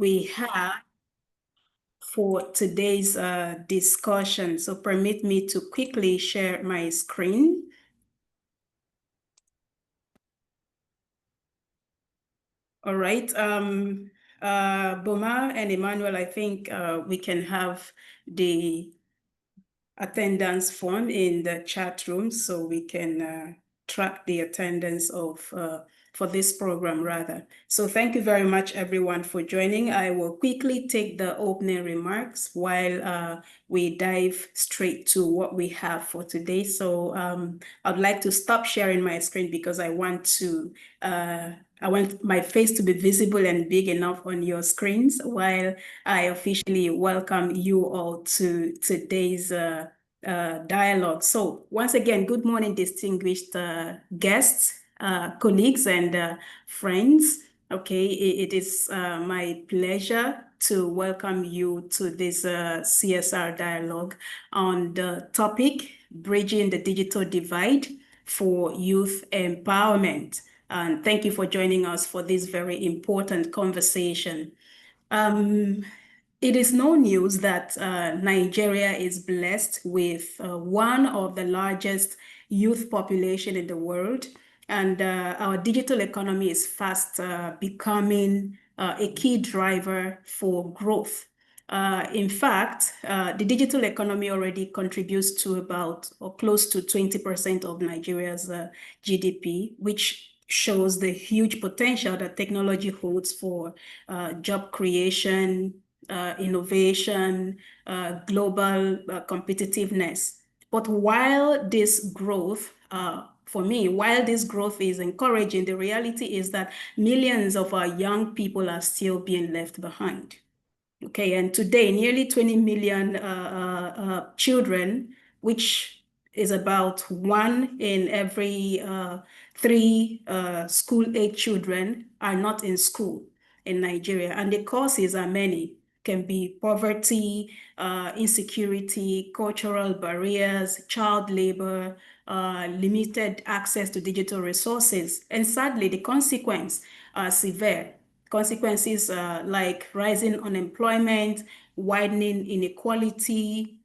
we have for today's discussion. So permit me to quickly share my screen. All right. Boma and Emmanuel, I think we can have the attendance form in the chat room so we can track the attendance of for this program rather. So thank you very much everyone for joining. I will quickly take the opening remarks while we dive straight to what we have for today. So I'd like to stop sharing my screen because I want my face to be visible and big enough on your screens while I officially welcome you all to today's dialogue. So once again, good morning, distinguished guests, colleagues, and friends. Okay, it is my pleasure to welcome you to this CSR dialogue on the topic, Bridging the Digital Divide for Youth Empowerment. And thank you for joining us for this very important conversation. It is no news that Nigeria is blessed with one of the largest youth population in the world, and our digital economy is fast becoming a key driver for growth. In fact, the digital economy already contributes to about or close to 20% of Nigeria's GDP, which shows the huge potential that technology holds for job creation, innovation, global competitiveness. But while this growth, for me, while this growth is encouraging, the reality is that millions of our young people are still being left behind. Okay, and today nearly 20 million children, which is about one in every three school-age children, are not in school in Nigeria. And the causes are many. Can be poverty, insecurity, cultural barriers, child labor, limited access to digital resources. And sadly, the consequences are severe. Consequences like rising unemployment, widening inequality,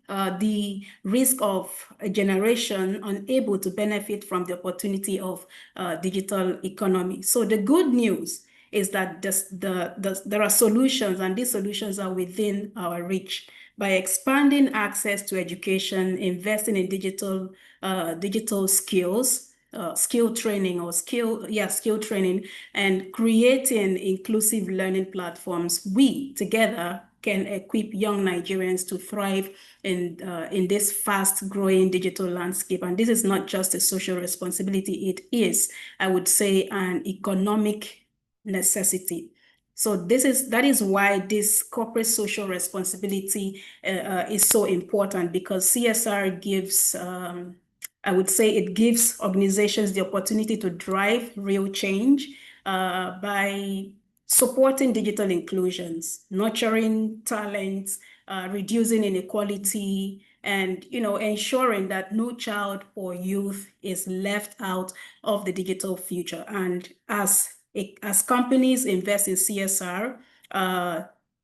the risk of a generation unable to benefit from the opportunity of digital economy. So the good news is that there are solutions, and these solutions are within our reach. By expanding access to education, investing in digital skills, skill training, and creating inclusive learning platforms, we together can equip young Nigerians to thrive in this fast-growing digital landscape. And this is not just a social responsibility, it is, I would say, an economic necessity. So that is why this corporate social responsibility is so important, because CSR gives, I would say it gives organizations the opportunity to drive real change by supporting digital inclusions, nurturing talents, reducing inequality, and ensuring that no child or youth is left out of the digital future. And as companies invest in CSR,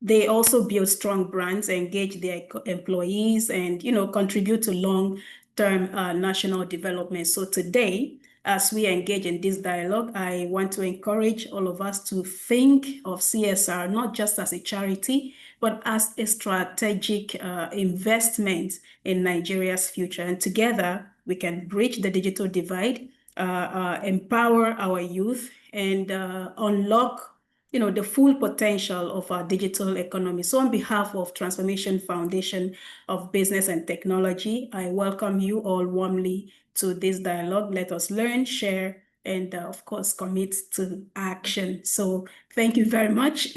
they also build strong brands, engage their employees, and contribute to long-term national development. So today, as we engage in this dialogue, I want to encourage all of us to think of CSR not just as a charity, but as a strategic investment in Nigeria's future. And together, we can bridge the digital divide, empower our youth, and unlock the full potential of our digital economy. So on behalf of Transformation Foundation of Business and Technology, I welcome you all warmly to this dialogue. Let us learn, share, and of course, commit to action. So thank you very much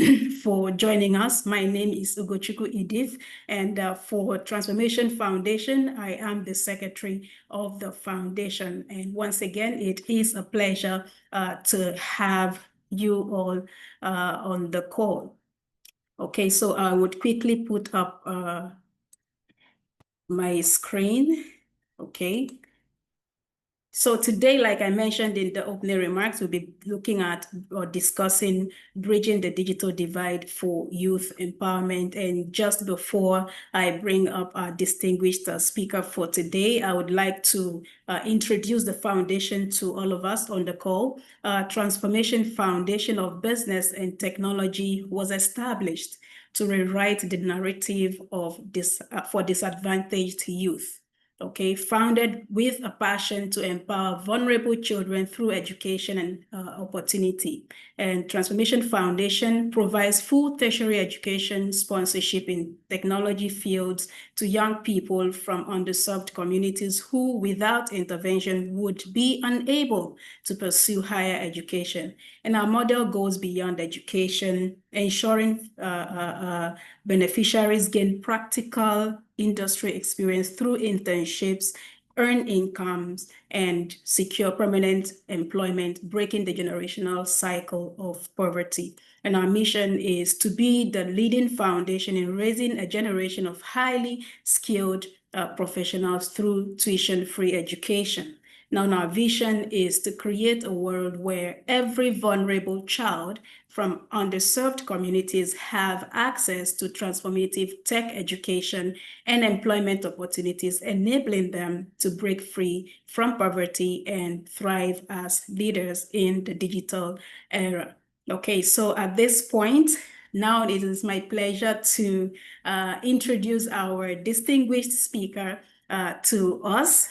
for joining us. My name is Ugochukwu Edith, and for Transformation Foundation, I am the secretary of the foundation. And once again, it is a pleasure to have you all on the call. Okay, so I would quickly put up my screen. Okay. So today, like I mentioned in the opening remarks, we'll be looking at or discussing bridging the digital divide for youth empowerment. And just before I bring up our distinguished speaker for today, I would like to introduce the foundation to all of us on the call. Transformation Foundation of Business and Technology was established to rewrite the narrative of for disadvantaged youth. Okay, founded with a passion to empower vulnerable children through education and opportunity. And Transformation Foundation provides full tertiary education sponsorship in technology fields to young people from underserved communities who, without intervention, would be unable to pursue higher education. And our model goes beyond education, ensuring beneficiaries gain practical industry experience through internships, earn incomes, and secure permanent employment, breaking the generational cycle of poverty. And our mission is to be the leading foundation in raising a generation of highly skilled professionals through tuition-free education. Now, our vision is to create a world where every vulnerable child from underserved communities have access to transformative tech education and employment opportunities, enabling them to break free from poverty and thrive as leaders in the digital era. Okay, so at this point, now it is my pleasure to introduce our distinguished speaker to us.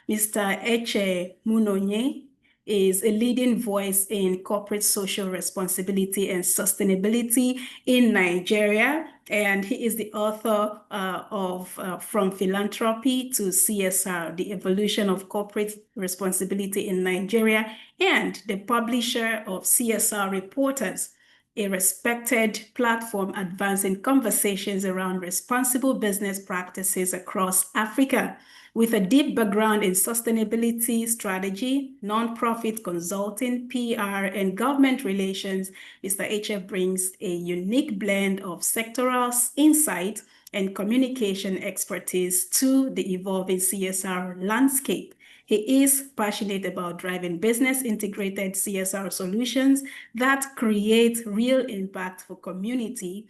Mr. Eche Munonye is a leading voice in corporate social responsibility and sustainability in Nigeria. And he is the author of From Philanthropy to CSR, The Evolution of Corporate Responsibility in Nigeria, and the publisher of CSR Reporters, a respected platform advancing conversations around responsible business practices across Africa. With a deep background in sustainability strategy, nonprofit consulting, PR, and government relations, Mr. HF brings a unique blend of sectoral insight and communication expertise to the evolving CSR landscape. He is passionate about driving business-integrated CSR solutions that create real impact for communities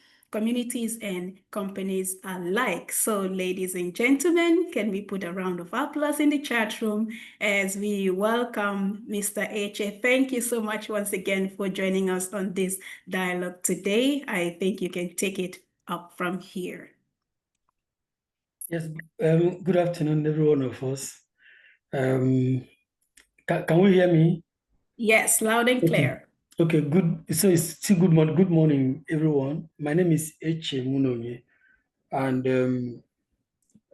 and companies alike. So, ladies and gentlemen, can we put a round of applause in the chat room as we welcome Mr. H. Thank you so much once again for joining us on this dialogue today. I think you can take it up from here. Yes, good afternoon, every one of us. Can we hear me? Yes, loud and clear. Okay, good. So it's still good morning. Good morning, everyone. My name is Eche Munonye, and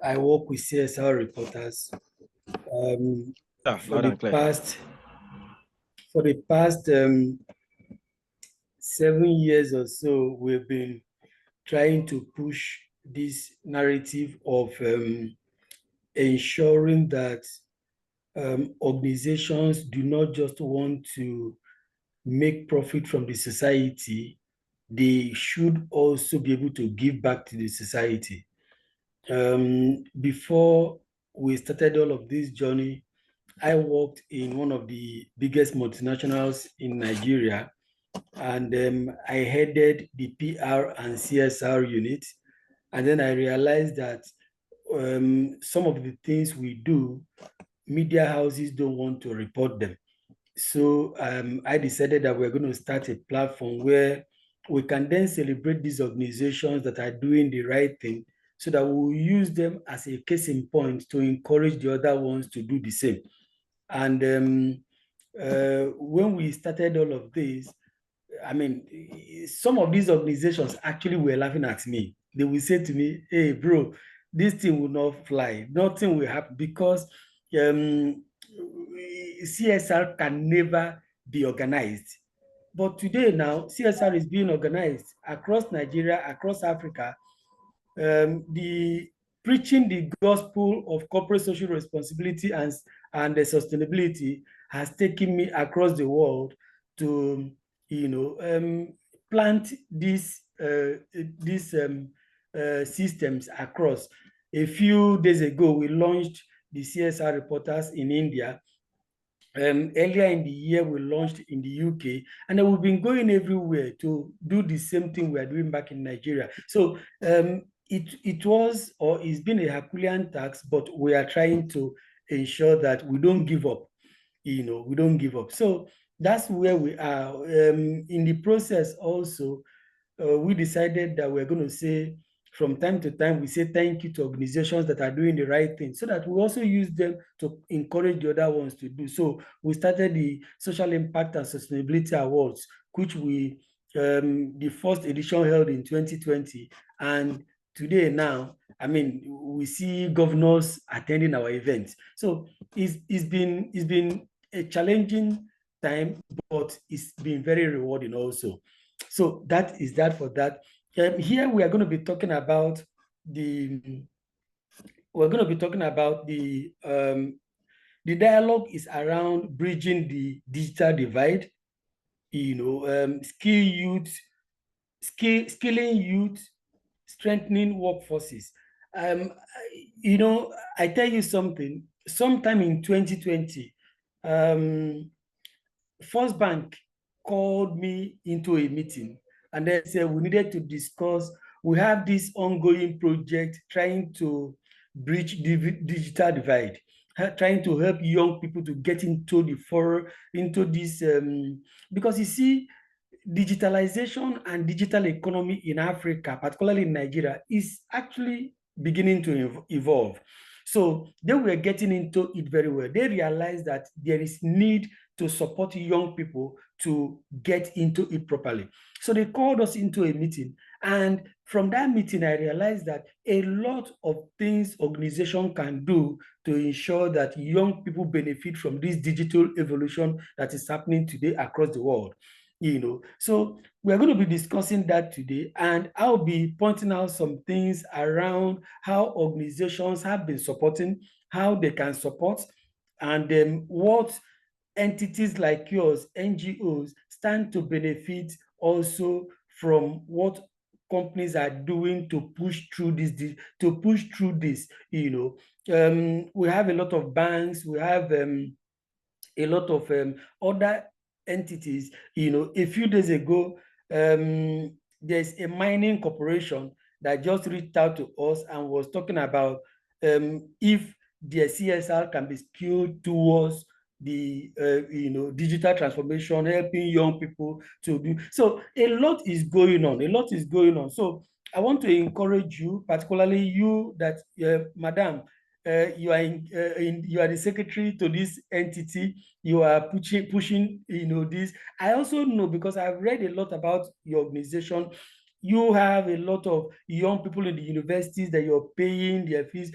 I work with CSR reporters. For the past 7 years or so, we've been trying to push this narrative of ensuring that organizations do not just want to make profit from the society, they should also be able to give back to the society. Before we started all of this journey, I worked in one of the biggest multinationals in Nigeria, and I headed the PR and CSR unit. And then I realized that some of the things we do, media houses don't want to report them. So I decided that we're going to start a platform where we can then celebrate these organizations that are doing the right thing, so that we'll use them as a case in point to encourage the other ones to do the same. And when we started all of this, I mean, some of these organizations actually were laughing at me. They will say to me, "Hey, bro, this thing will not fly. Nothing will happen because CSR can never be organized." But today now, CSR is being organized across Nigeria, across Africa. The preaching the gospel of corporate social responsibility and sustainability has taken me across the world to, plant these systems across. A few days ago, we launched the CSR reporters in India, Earlier in the year, we launched in the UK, and then we've been going everywhere to do the same thing we are doing back in Nigeria. So it was or it's been a Herculean task, but we are trying to ensure that we don't give up. We don't give up. So that's where we are. In the process, also, we decided that we're going to say from time to time, we say thank you to organizations that are doing the right thing so that we also use them to encourage the other ones to do. So we started the Social Impact and Sustainability Awards, which the first edition held in 2020. And today now, I mean, we see governors attending our events. So it's been a challenging time, but it's been very rewarding also. So that is that for that. Here we are going to be talking about the the dialogue is around bridging the digital divide. Skilling youth, strengthening workforces. Um, I tell you something. Sometime in 2020, First Bank called me into a meeting and they said we needed to discuss. We have this ongoing project trying to bridge the digital divide, trying to help young people to get into this because you see, digitalization and digital economy in Africa, particularly in Nigeria, is actually beginning to evolve. So they were getting into it very well. They realized that there is need to support young people to get into it properly. So they called us into a meeting. And from that meeting, I realized that a lot of things organization can do to ensure that young people benefit from this digital evolution that is happening today across the world. So we're going to be discussing that today, and I'll be pointing out some things around how organizations have been supporting, how they can support, and what entities like yours, NGOs, stand to benefit also from what companies are doing to push through this. We have a lot of banks, we have a lot of other entities. A few days ago, there's a mining corporation that just reached out to us and was talking about if their CSR can be skewed towards the digital transformation, helping young people to do. So a lot is going on. A lot is going on. So I want to encourage you, particularly you, that Madam, you are the secretary to this entity. You are pushing this. I also know, because I've read a lot about your organization. You have a lot of young people in the universities that you're paying their fees.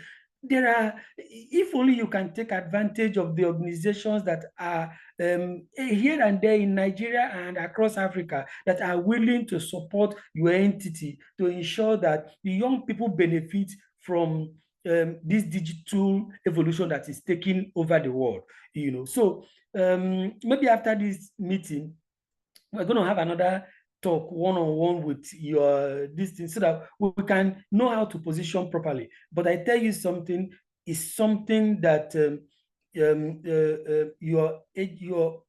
If only you can take advantage of the organizations that are here and there in Nigeria and across Africa that are willing to support your entity to ensure that the young people benefit from this digital evolution that is taking over the world. So maybe after this meeting, we're going to have another talk one-on-one with your this thing so that we can know how to position properly. But I tell you something, is something that your NGO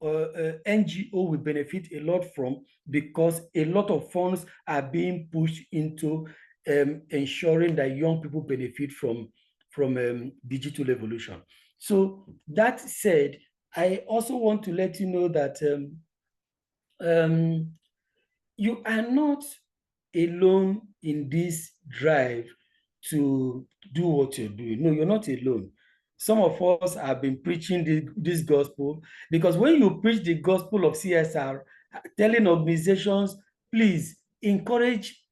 will benefit a lot from, because a lot of funds are being pushed into ensuring that young people benefit from digital evolution. So that said, I also want to let you know that you are not alone in this drive to do what you're doing. No, you're not alone. Some of us have been preaching this gospel, because when you preach the gospel of CSR, telling organizations, please encourage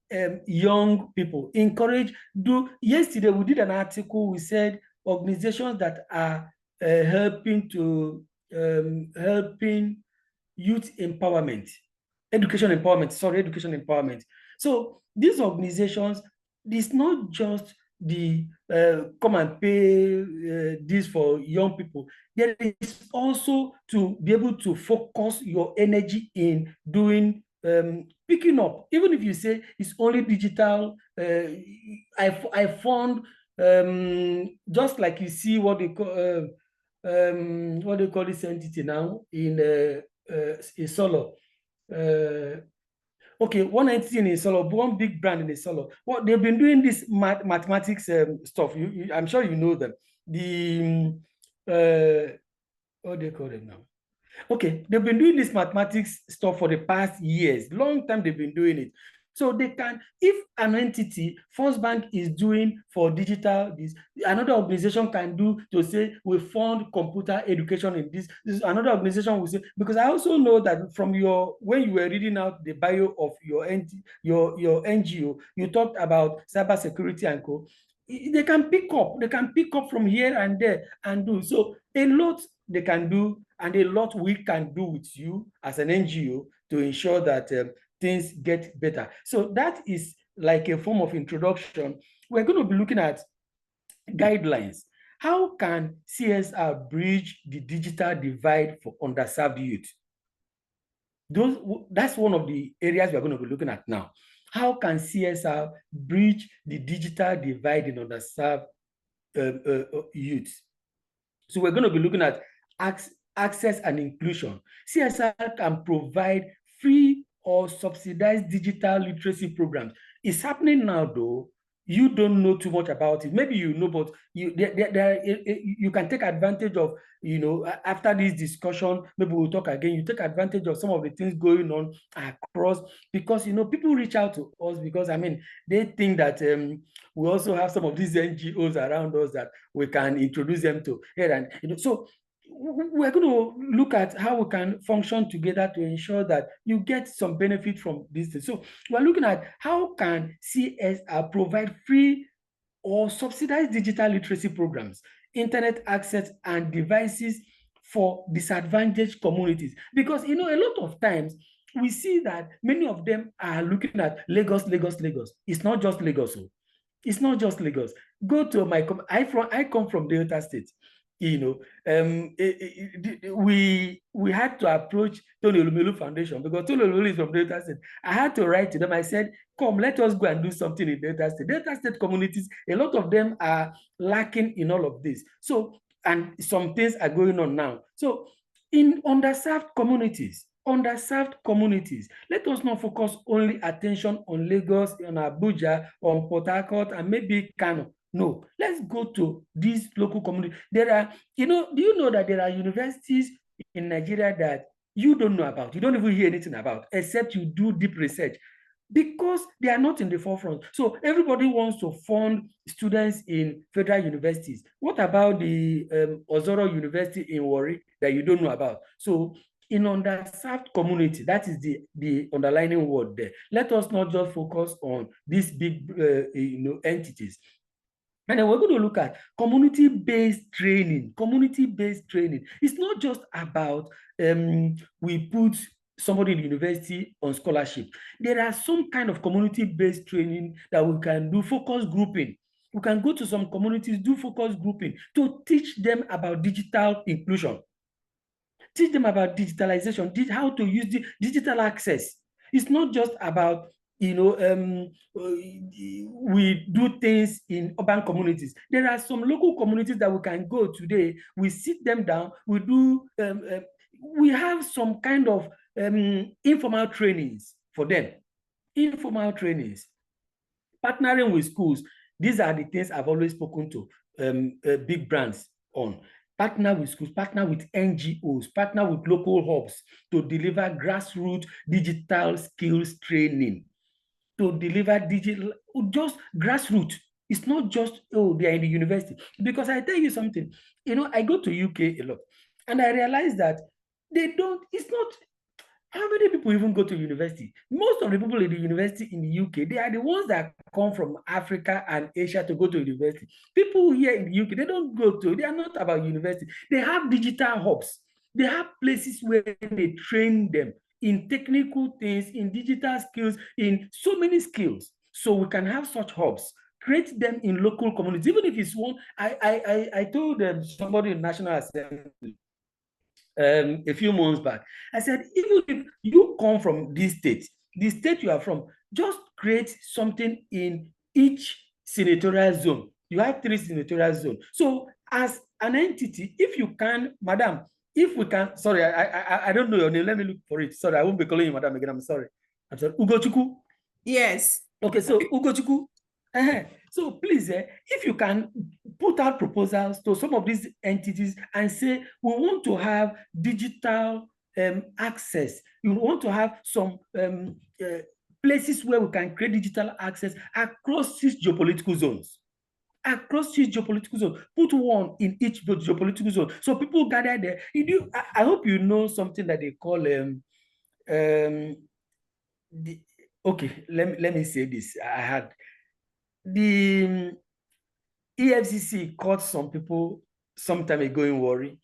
young people, yesterday we did an article, we said organizations that are helping youth empowerment, education empowerment. So these organizations, it's not just the come and pay this for young people. There is also to be able to focus your energy in doing picking up, even if you say it's only digital. I found just like you see what they call what do you call this entity now in Solo? Okay, one entity in Solo, one big brand in Solo. Well, they've been doing this mathematics stuff. I'm sure you know them. The what do they call them now? Okay, they've been doing this mathematics stuff for the past years, long time they've been doing it. So they can, if an entity, First Bank is doing for digital, this another organization can do to say we fund computer education in this another organization will say, because I also know that from your, when you were reading out the bio of your NGO, you talked about cybersecurity and co. They can pick up from here and there and do. So a lot they can do, and a lot we can do with you as an NGO to ensure that things get better. So that is like a form of introduction. We're going to be looking at guidelines. How can CSR bridge the digital divide for underserved youth? That's one of the areas we're going to be looking at now. How can CSR bridge the digital divide in underserved youth? So we're going to be looking at access and inclusion. CSR can provide free or subsidized digital literacy programs. It's happening now, though. You don't know too much about it. Maybe you know, but you can take advantage of, after this discussion, maybe we'll talk again. You take advantage of some of the things going on across, because, people reach out to us because, they think that we also have some of these NGOs around us that we can introduce them to. And so we're going to look at how we can function together to ensure that you get some benefit from this. So we're looking at how can CSR provide free or subsidized digital literacy programs, internet access and devices for disadvantaged communities. Because, a lot of times we see that many of them are looking at Lagos. It's not just Lagos. It's not just Lagos. Go to I come from Delta State. We had to approach Tony Olumelu Foundation because Tony Olumelu is from Delta State. I had to write to them. I said, come, let us go and do something in Delta State. Delta State communities, a lot of them are lacking in all of this. So, and some things are going on now. So, in underserved communities, let us not focus only attention on Lagos, on Abuja, on Port Harcourt, and maybe Kano. No, let's go to these local communities. There are, do you know that there are universities in Nigeria that you don't know about, you don't even hear anything about, except you do deep research, because they are not in the forefront. So everybody wants to fund students in federal universities. What about the Ozoro University in Warri that you don't know about? So in underserved community, that is the underlining word there. Let us not just focus on these big entities. And then we're going to look at community-based training. Community-based training. It's not just about we put somebody in the university on scholarship. There are some kind of community-based training that we can do, focus grouping. We can go to some communities, do focus grouping to teach them about digital inclusion. Teach them about digitalization, how to use the digital access. It's not just about we do things in urban communities. There are some local communities that we can go today. We sit them down. We do. We have some kind of informal trainings for them. Informal trainings, partnering with schools. These are the things I've always spoken to big brands on. Partner with schools, partner with NGOs, partner with local hubs to deliver grassroots digital skills training. To deliver digital, just grassroots. It's not just, they are in the university. Because I tell you something, I go to UK a lot, and I realize that it's not, how many people even go to university? Most of the people in the university in the UK, they are the ones that come from Africa and Asia to go to university. People here in the UK, they are not about university. They have digital hubs. They have places where they train them in technical things, in digital skills, in so many skills. So we can have such hubs, create them in local communities. Even if it's one, I told somebody in National Assembly a few months back, I said, even if you come from this state, the state you are from, just create something in each senatorial zone. You have 3 senatorial zones. So as an entity, if you can, madam, if we can, sorry, I don't know your name. Let me look for it. Sorry, I won't be calling you madam again. I'm sorry. Ugochukwu. Yes. Okay, so Ugochukwu. So please, if you can put out proposals to some of these entities and say, we want to have digital access. You want to have some places where we can create digital access across these geopolitical zones. Across each geopolitical zone, put one in each geopolitical zone. So people gather there. I hope you know something that they call okay, let me say this. I had the EFCC caught some people some time ago in Warri.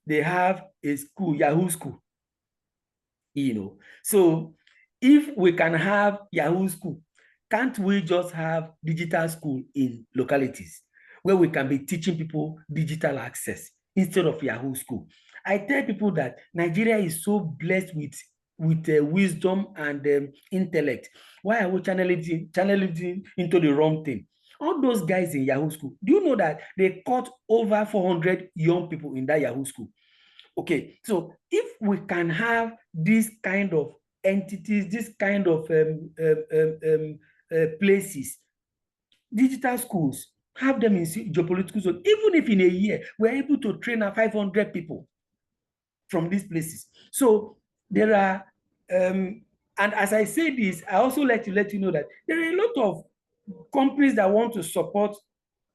They have a school, Yahoo School. So if we can have Yahoo School, can't we just have digital school in localities where we can be teaching people digital access instead of Yahoo School? I tell people that Nigeria is so blessed with wisdom and intellect. Why are we channeling into the wrong thing? All those guys in Yahoo School, do you know that they caught over 400 young people in that Yahoo School? Okay, so if we can have this kind of entities, this kind of places, digital schools, have them in geopolitical zone, even if in a year we're able to train 500 people from these places. So there are, and as I say this, I also like to let you know that there are a lot of companies that want to support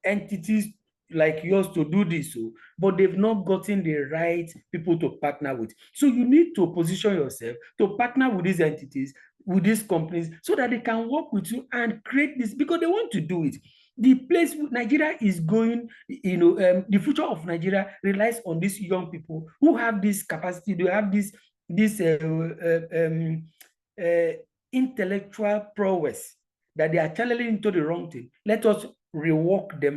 entities like yours to do this, but they've not gotten the right people to partner with. So you need to position yourself to partner with these entities, with these companies, so that they can work with you and create this, because they want to do it. The place Nigeria is going, the future of Nigeria relies on these young people who have this capacity, they have this intellectual prowess that they are channeling into the wrong thing. Let us rework their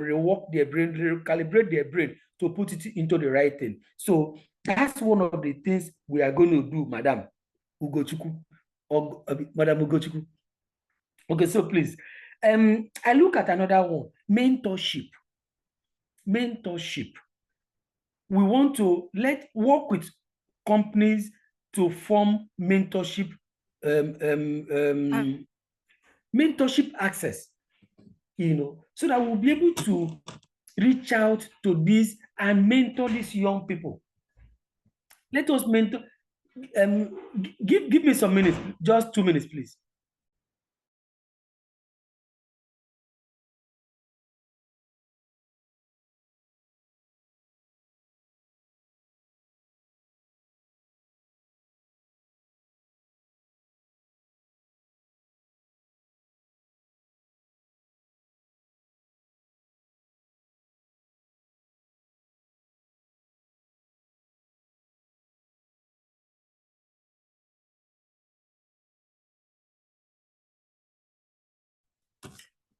brain, recalibrate their brain to put it into the right thing. So that's one of the things we are going to do, Madam Ugochukwu, or Madam Ugochukwu. Okay, so please, I look at another one, mentorship. Mentorship. We want to work with companies to form mentorship mentorship access, so that we'll be able to reach out to these and mentor these young people. Let us mentor. Give me some minutes, just 2 minutes, please.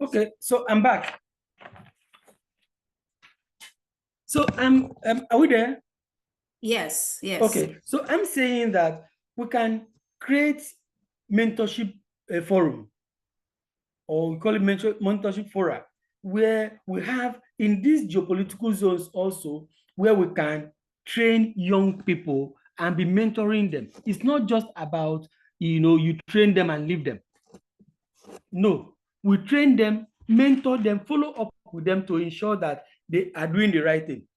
Okay, so I'm back. So are we there? Yes, yes. Okay, so I'm saying that we can create mentorship forum, or we call it mentorship fora, where we have in these geopolitical zones also, where we can train young people and be mentoring them. It's not just about, you train them and leave them. No, we train them, mentor them, follow up with them to ensure that they are doing the right thing.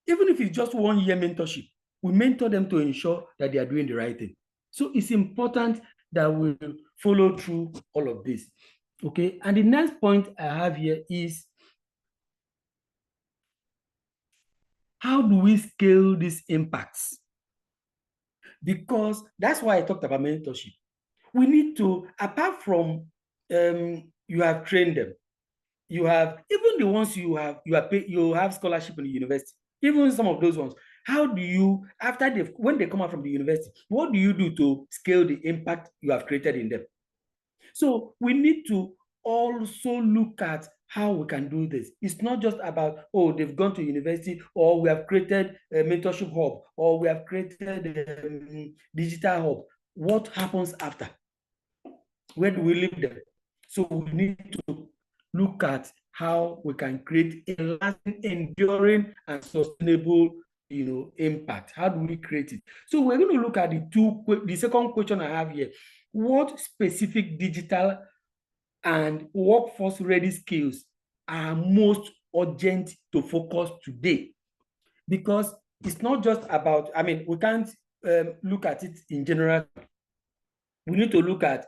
Even if it's just 1 year mentorship, we mentor them to ensure that they are doing the right thing. So it's important that we follow through all of this. Okay, and the next point I have here is, how do we scale these impacts? Because that's why I talked about mentorship. We need to, apart from you have trained them, you have, even the ones you have scholarship in the university, even some of those ones, how do you, when they come out from the university, what do you do to scale the impact you have created in them? So we need to also look at how we can do this. It's not just about, they've gone to university, or we have created a mentorship hub, or we have created a digital hub. What happens after? Where do we leave them? So we need to look at how we can create a lasting, enduring, and sustainable, impact. How do we create it? So we're going to look at the second question I have here. What specific digital and workforce ready skills are most urgent to focus today? Because it's not just about, we can't look at it in general. We need to look at,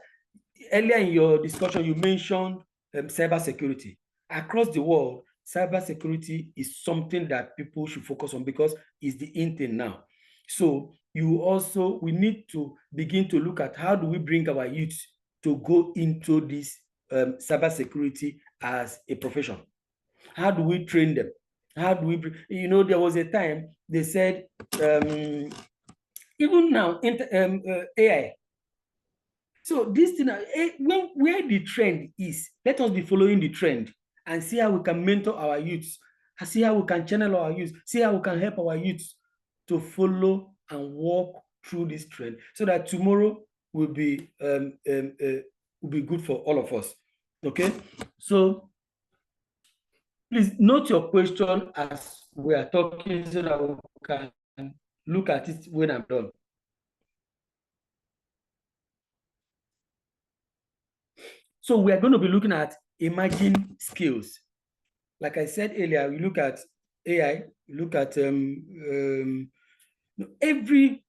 earlier in your discussion, you mentioned cybersecurity. Across the world, cybersecurity is something that people should focus on because it's the in thing now. So we need to begin to look at how do we bring our youth to go into this cybersecurity as a profession. How do we train them? How do we, there was a time they said, even now, AI. So this thing, where the trend is, let us be following the trend and see how we can mentor our youths, see how we can channel our youth, see how we can help our youths to follow and walk through this trend, so that tomorrow will be good for all of us. Okay, so please note your question as we are talking, so that we can look at it when I'm done. So we are going to be looking at emerging skills. Like I said earlier, we look at AI, we look at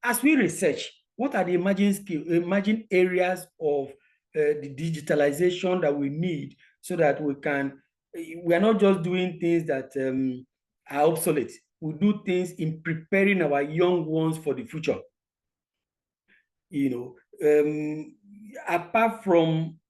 as we research, what are the emerging areas of the digitalization that we need, so that we are not just doing things that are obsolete. We do things in preparing our young ones for the future. Apart from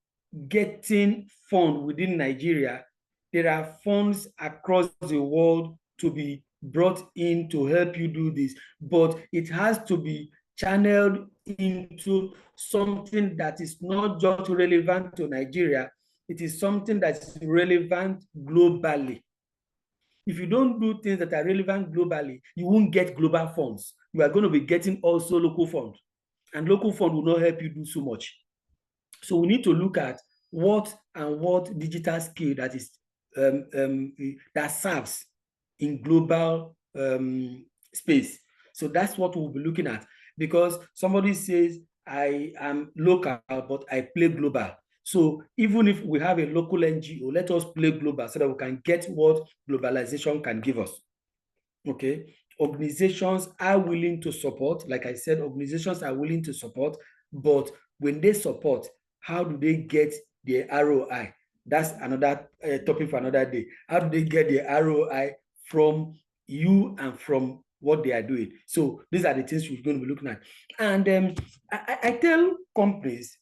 getting funds within Nigeria, there are funds across the world to be brought in to help you do this, but it has to be channeled into something that is not just relevant to Nigeria, it is something that is relevant globally. If you don't do things that are relevant globally, you won't get global funds. You are going to be getting also local funds, and local fund will not help you do so much. So we need to look at what digital skill that is that serves in global space. So that's what we'll be looking at, because somebody says, I am local, but I play global. So even if we have a local NGO, let us play global so that we can get what globalization can give us. Okay. Organizations are willing to support. Like I said, organizations are willing to support, but when they support, how do they get the ROI? That's another topic for another day. How do they get the ROI from you and from what they are doing? So these are the things we're going to be looking at. And I tell companies,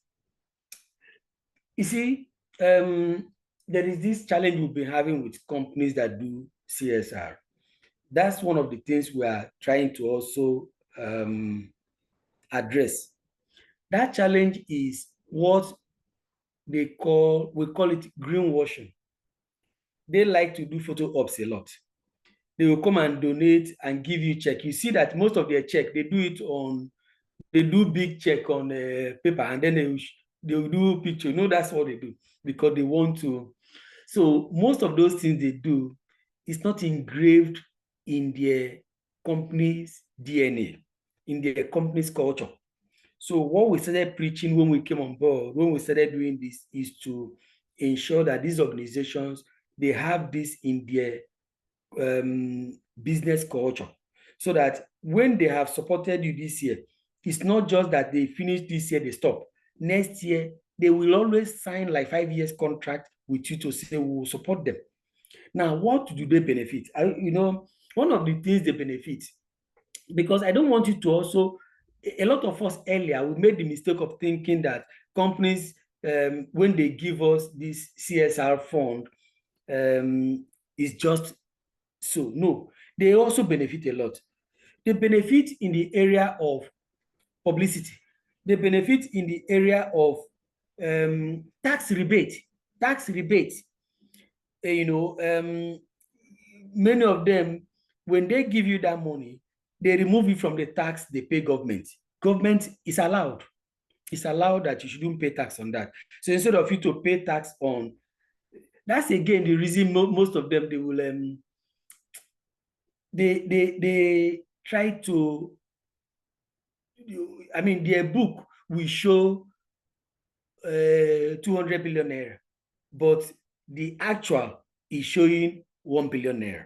you see, there is this challenge we've been having with companies that do CSR. That's one of the things we are trying to also address. That challenge is what we call it greenwashing. They like to do photo ops a lot. They will come and donate and give you check. You see that most of their check, they do big check on paper, and then they will do picture. That's what they do, because they want to. So most of those things they do is not engraved in their company's DNA, in their company's culture. So what we started preaching when we came on board, when we started doing this, is to ensure that these organizations, they have this in their business culture, so that when they have supported you this year, it's not just that they finish this year, they stop. Next year, they will always sign like 5 years contract with you to say we will support them. Now, what do they benefit? One of the things they benefit, because I don't want you to also, a lot of us earlier, we made the mistake of thinking that companies, when they give us this CSR fund, is just so. No, they also benefit a lot. They benefit in the area of publicity. They benefit in the area of tax rebate. Many of them, when they give you that money, they remove it from the tax they pay government. Government is allowed. It's allowed that you shouldn't pay tax on that. So instead of you to pay tax on that's again the reason most of them, they will they try to, I mean, their book will show 200 billion naira, but the actual is showing 1 billion naira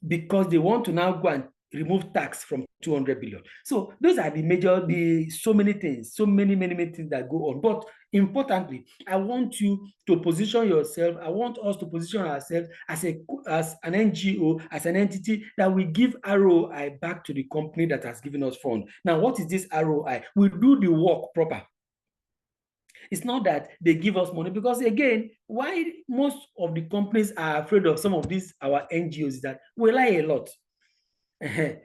because they want to now go and remove tax from 200 billion. So those are so many things, so many things that go on. But importantly, I want you to position yourself. I want us to position ourselves as an NGO, as an entity that will give ROI back to the company that has given us fund. Now, what is this ROI? We do the work proper. It's not that they give us money, because again, why most of the companies are afraid of some of these our NGOs is that we lie a lot.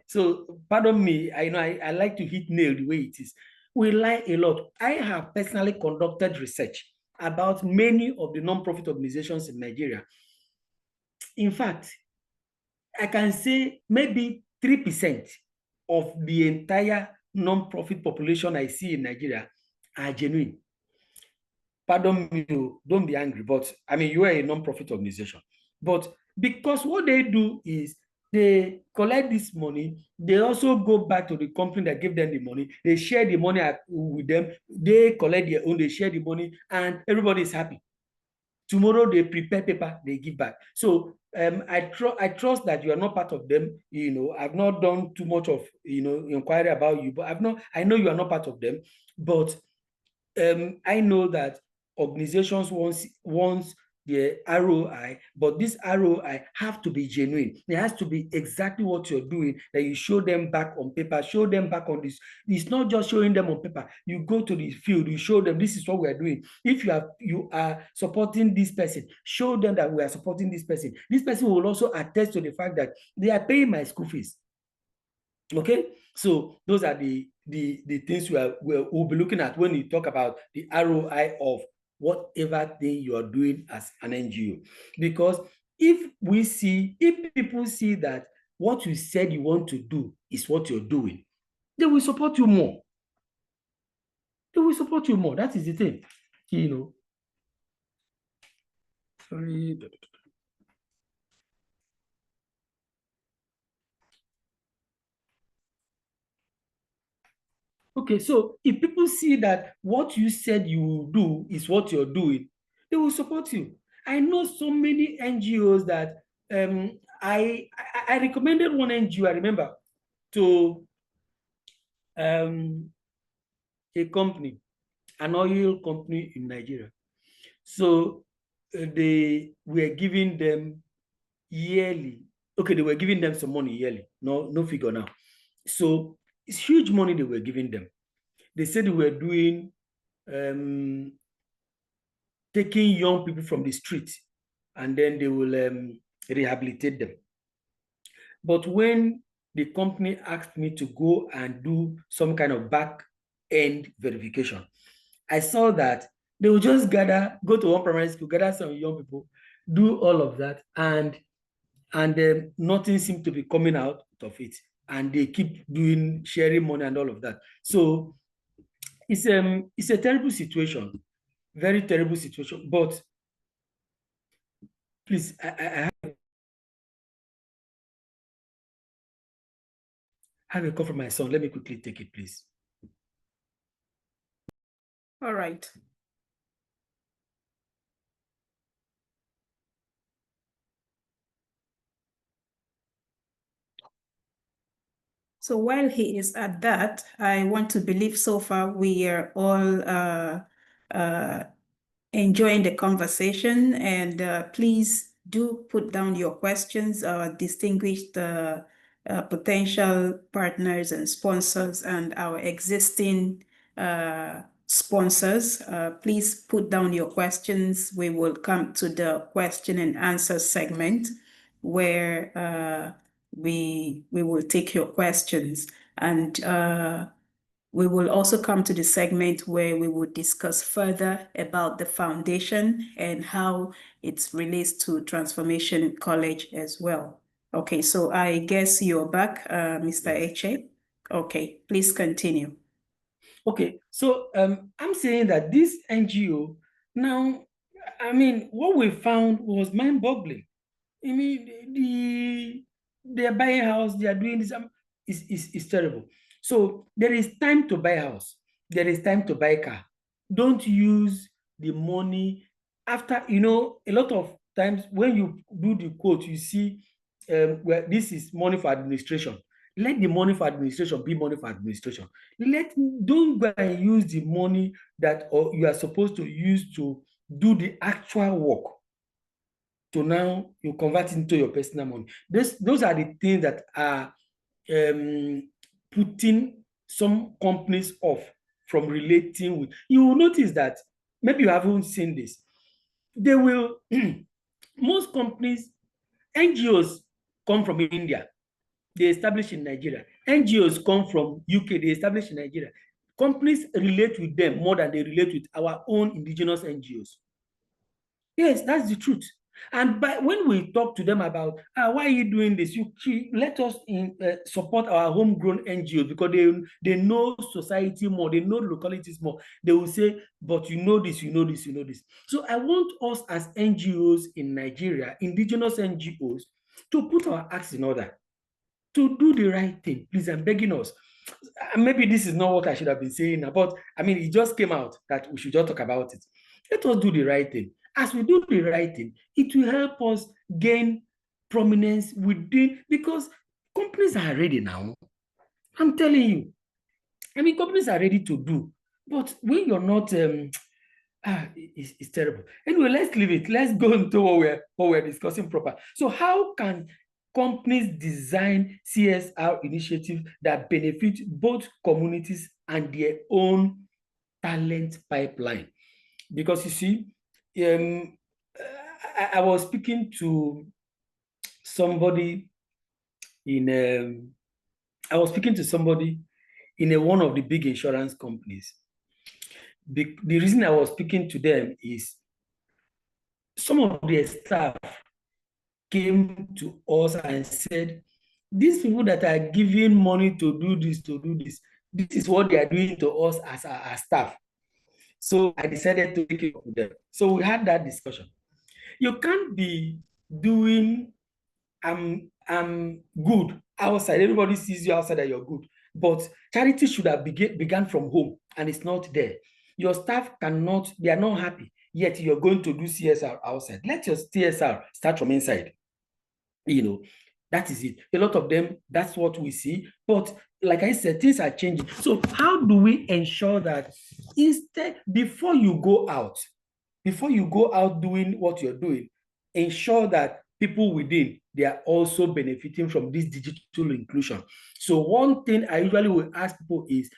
So pardon me, I like to hit nail the way it is. We lie a lot. I have personally conducted research about many of the non-profit organizations in Nigeria. In fact, I can say maybe 3% of the entire non-profit population I see in Nigeria are genuine. Pardon me, don't be angry, but I mean, you are a non-profit organization. But because what they do is they collect this money, they also go back to the company that gave them the money, they share the money with them, they collect their own, they share the money, and everybody is happy. Tomorrow they prepare paper, they give back. So I trust that you are not part of them. I've not done too much of inquiry about you, but I know you are not part of them. But I know that organizations wants the ROI, but this ROI have to be genuine. It has to be exactly what you're doing, that you show them back on paper, show them back on this. It's not just showing them on paper. You go to the field, you show them this is what we are doing. If you are supporting this person, show them that we are supporting this person. This person will also attest to the fact that they are paying my school fees. Okay, so those are the things we'll be looking at when you talk about the ROI of whatever thing you are doing as an NGO. Because if people see that what you said you want to do is what you're doing, they will support you more. They will support you more. That is the thing, Sorry. Okay, so if people see that what you said you will do is what you're doing, they will support you. I know so many NGOs that I recommended one NGO, I remember, to a company, an oil company in Nigeria. So they were giving them yearly. Okay, they were giving them some money yearly. No figure now. So it's huge money they were giving them. They said they were doing taking young people from the street, and then they will rehabilitate them. But when the company asked me to go and do some kind of back-end verification, I saw that they will just go to one primary school, gather some young people, do all of that, and nothing seemed to be coming out of it. And they keep sharing money and all of that. So it's a terrible situation, very terrible situation. But please, I have a call from my son. Let me quickly take it, please. All right. So while he is at that, I want to believe so far we are all enjoying the conversation, and please do put down your questions, distinguished potential partners and sponsors and our existing sponsors. Please put down your questions. We will come to the question and answer segment where we will take your questions, and we will also come to the segment where we will discuss further about the foundation and how it relates to Transformation College as well. Okay, so I guess you're back, Mr. Eche. Okay, please continue. Okay, so I'm saying that this NGO now, I mean, what we found was mind-boggling. I mean, they're buying house, they are doing this. Is terrible. So there is time to buy house. There is time to buy car. Don't use the money after, a lot of times when you do the quote, you see where this is money for administration. Let the money for administration be money for administration. Don't go and use the money that or you are supposed to use to do the actual work to now you convert into your personal money. Those are the things that are putting some companies off from relating with. You will notice that maybe you haven't seen this. They will, most companies, NGOs come from India, they establish in Nigeria. NGOs come from UK, they establish in Nigeria. Companies relate with them more than they relate with our own indigenous NGOs. Yes, that's the truth. And when we talk to them about why are you doing this, let us support our homegrown NGOs because they know society more, they know localities more. They will say, but you know this, you know this, you know this. So I want us as NGOs in Nigeria, indigenous NGOs, to put our acts in order, to do the right thing. Please, I'm begging us. Maybe this is not what I should have been saying, but I mean, it just came out that we should just talk about it. Let us do the right thing. As we do the right thing, it will help us gain prominence within, because companies are ready now. I'm telling you. I mean, companies are ready to do, but when you're not, it's terrible. Anyway, let's leave it. Let's go into what we're discussing proper. So, how can companies design CSR initiatives that benefit both communities and their own talent pipeline? Because you see, I was speaking to somebody in I was speaking to somebody in one of the big insurance companies. The reason I was speaking to them is some of their staff came to us and said, these people that are giving money to do this, this is what they are doing to us as our staff. So I decided to take it up with them. So we had that discussion. You can't be doing good outside. Everybody sees you outside that you're good. But charity should have began from home, and it's not there. Your staff they are not happy, yet you're going to do CSR outside. Let your CSR start from inside. That is it. A lot of them, that's what we see. But like I said, things are changing. So how do we ensure that before you go out doing what you're doing, ensure that people within, they are also benefiting from this digital inclusion? So one thing I usually will ask people is,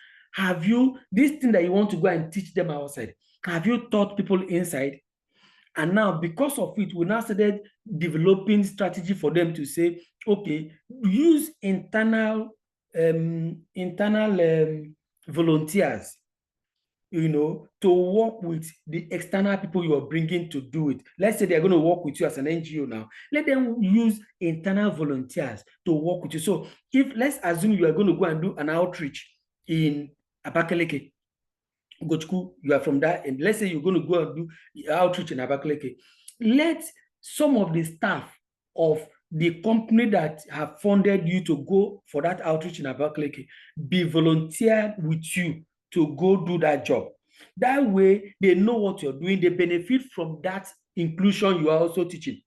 this thing that you want to go and teach them outside, have you taught people inside? And now, because of it, we now started developing strategy for them to say, okay, use internal volunteers, to work with the external people you are bringing to do it. Let's say they're going to work with you as an NGO now. Let them use internal volunteers to work with you. So let's assume you are going to go and do an outreach in Abakaliki. Gochku, you are from that, and let's say you're going to go and do outreach in Abakaliki. Let some of the staff of the company that have funded you to go for that outreach in Abakaliki be volunteered with you to go do that job. That way, they know what you're doing. They benefit from that inclusion you are also teaching.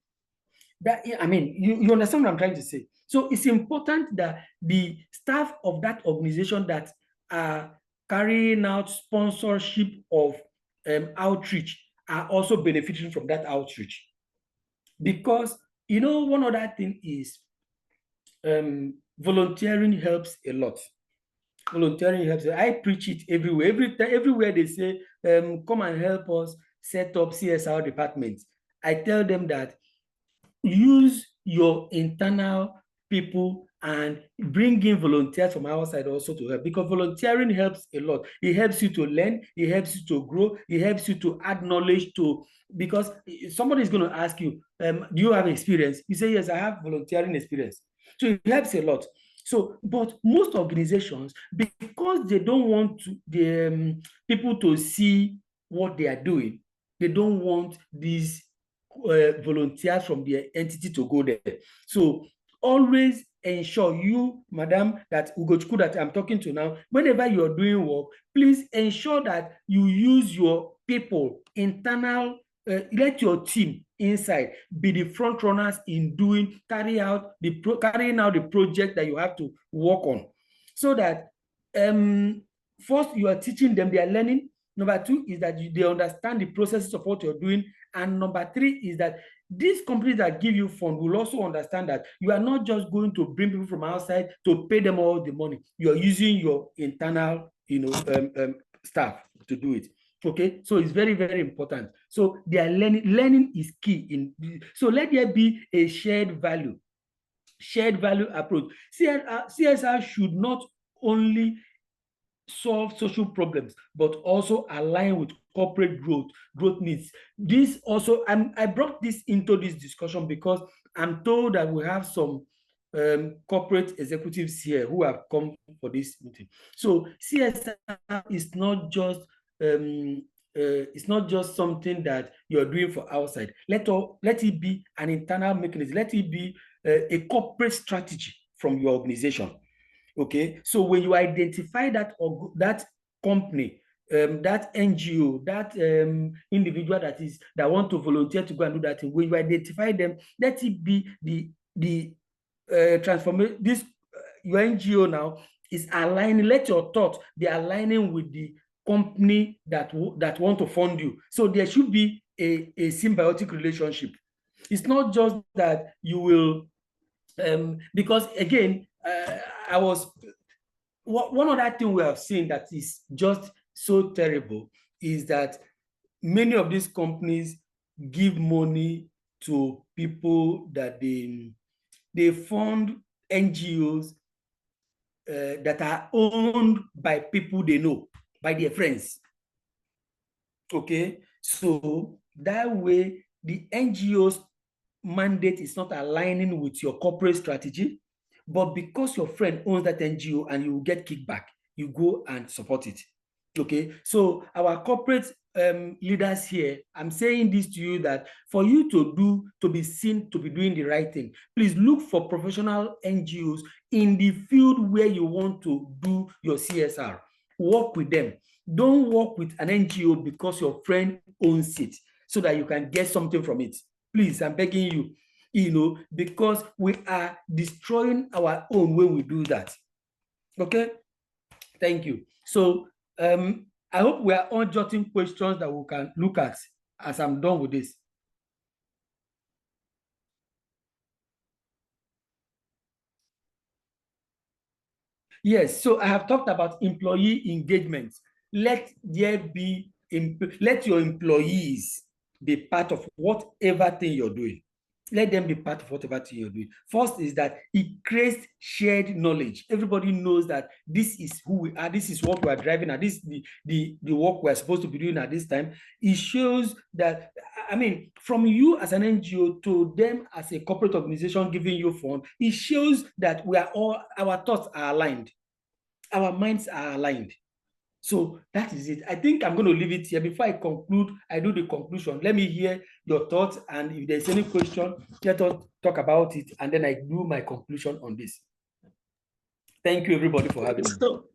You understand what I'm trying to say? So it's important that the staff of that organization that are carrying out sponsorship of outreach are also benefiting from that outreach. Because, one other thing is volunteering helps a lot. Volunteering helps. I preach it everywhere. Everywhere they say, come and help us set up CSR departments. I tell them that use your internal people and bring in volunteers from outside also to help, because volunteering helps a lot. It helps you to learn, it helps you to grow, it helps you to add knowledge to, because somebody is going to ask you, do you have experience? You say, yes, I have volunteering experience. So it helps a lot. So, but most organizations, because they don't want the people to see what they are doing, they don't want these volunteers from their entity to go there. So always ensure, you, madam, that Ugochukwu that I'm talking to now, whenever you're doing work, please ensure that you use your people, internal, let your team inside be the front runners in carrying out the project that you have to work on, so that first you are teaching them, they are learning. Number two is that they understand the processes of what you're doing. And number three is that these companies that give you fund will also understand that you are not just going to bring people from outside to pay them all the money. You are using your internal, staff to do it. Okay, so it's very, very important. So they are learning. Learning is key. So let there be a shared value approach. CSR should not only solve social problems, but also align with corporate growth needs. This also, I brought this into this discussion because I'm told that we have some corporate executives here who have come for this meeting. So CSR is not just it's not just something that you're doing for outside. Let it be an internal mechanism. Let it be a corporate strategy from your organization. Okay, so when you identify that company, that NGO, that individual that want to volunteer to go and do that thing, when you identify them, let it be the transformation. Your NGO now is aligning. Let your thought be aligning with the company that want to fund you. So there should be a symbiotic relationship. It's not just that you will because again, one other thing we have seen that is just so terrible is that many of these companies give money to people that they fund NGOs that are owned by people they know, by their friends. Okay, so that way the NGOs mandate is not aligning with your corporate strategy, but because your friend owns that NGO and you get kickback, you go and support it. Okay, so our corporate leaders here, I'm saying this to you that for you to be seen to be doing the right thing, please look for professional NGOs in the field where you want to do your CSR. Work with them. Don't work with an NGO because your friend owns it so that you can get something from it. Please, I'm begging you, because we are destroying our own when we do that. Okay, thank you. So I hope we are all jotting questions that we can look at as I'm done with this. Yes, so I have talked about employee engagement. Let your employees be part of whatever thing you're doing. Let them be part of whatever thing you're doing. First is that it creates shared knowledge. Everybody knows that this is who we are, this is what we are driving at, this is the work we're supposed to be doing at this time. It shows that, I mean, from you as an NGO to them as a corporate organization giving you fund, it shows that our thoughts are aligned, our minds are aligned. So that is it. I think I'm going to leave it here. Before I conclude, I do the conclusion. Let me hear your thoughts, and if there's any question, let us talk about it, and then I do my conclusion on this. Thank you, everybody, for having me. So,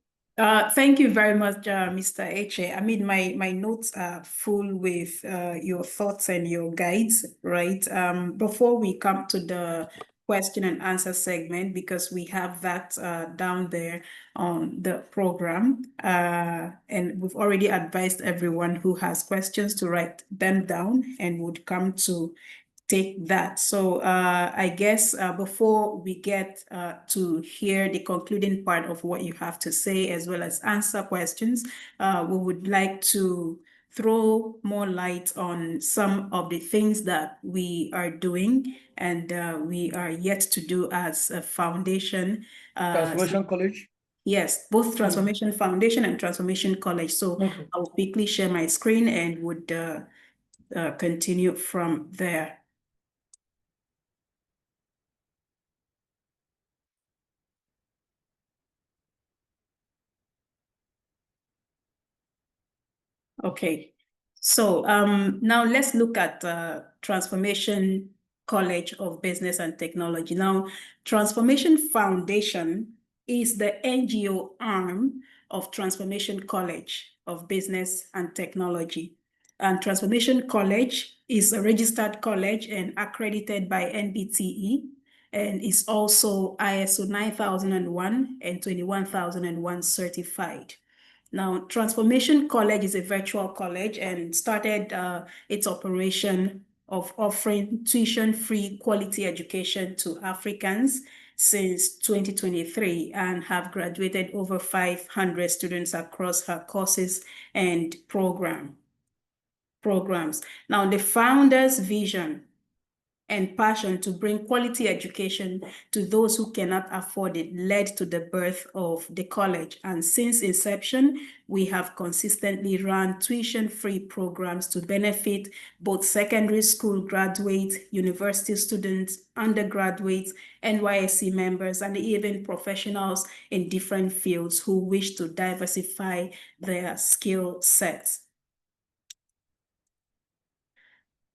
thank you very much, Mr. Eche. I mean, my notes are full with your thoughts and your guides, right? Before we come to the question and answer segment, because we have that down there on the program, and we've already advised everyone who has questions to write them down and would come to take that. So I guess before we get to hear the concluding part of what you have to say, as well as answer questions, we would like to throw more light on some of the things that we are doing and we are yet to do as a foundation. Transformation College? Yes, both Transformation Foundation and Transformation College. So Okay. I'll quickly share my screen and would continue from there. Okay, So now let's look at Transformation College of Business and Technology. Now, Transformation Foundation is the NGO arm of Transformation College of Business and Technology. And Transformation College is a registered college and accredited by NBTE, and is also ISO 9001 and 21001 certified. Now, Transformation College is a virtual college and started its operation of offering tuition-free quality education to Africans since 2023 and have graduated over 500 students across her courses and programs. Now, the founder's vision and passion to bring quality education to those who cannot afford it led to the birth of the college. And since inception, we have consistently run tuition-free programs to benefit both secondary school graduates, university students, undergraduates, NYSC members, and even professionals in different fields who wish to diversify their skill sets.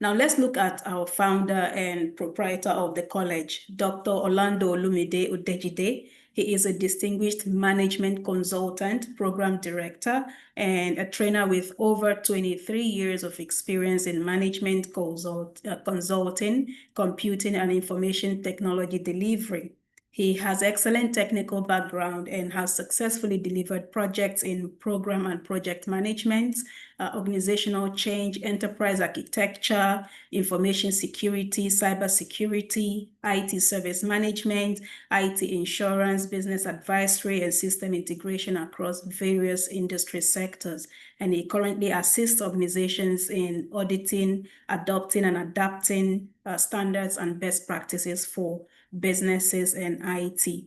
Now let's look at our founder and proprietor of the college, Dr. Orlando Olumide Odejide. He is a distinguished management consultant, program director, and a trainer with over 23 years of experience in management consulting, computing, and information technology delivery. He has excellent technical background and has successfully delivered projects in program and project management, organizational change, enterprise architecture, information security, cybersecurity, IT service management, IT insurance, business advisory, and system integration across various industry sectors. And he currently assists organizations in auditing, adopting, and adapting standards and best practices for businesses and IT.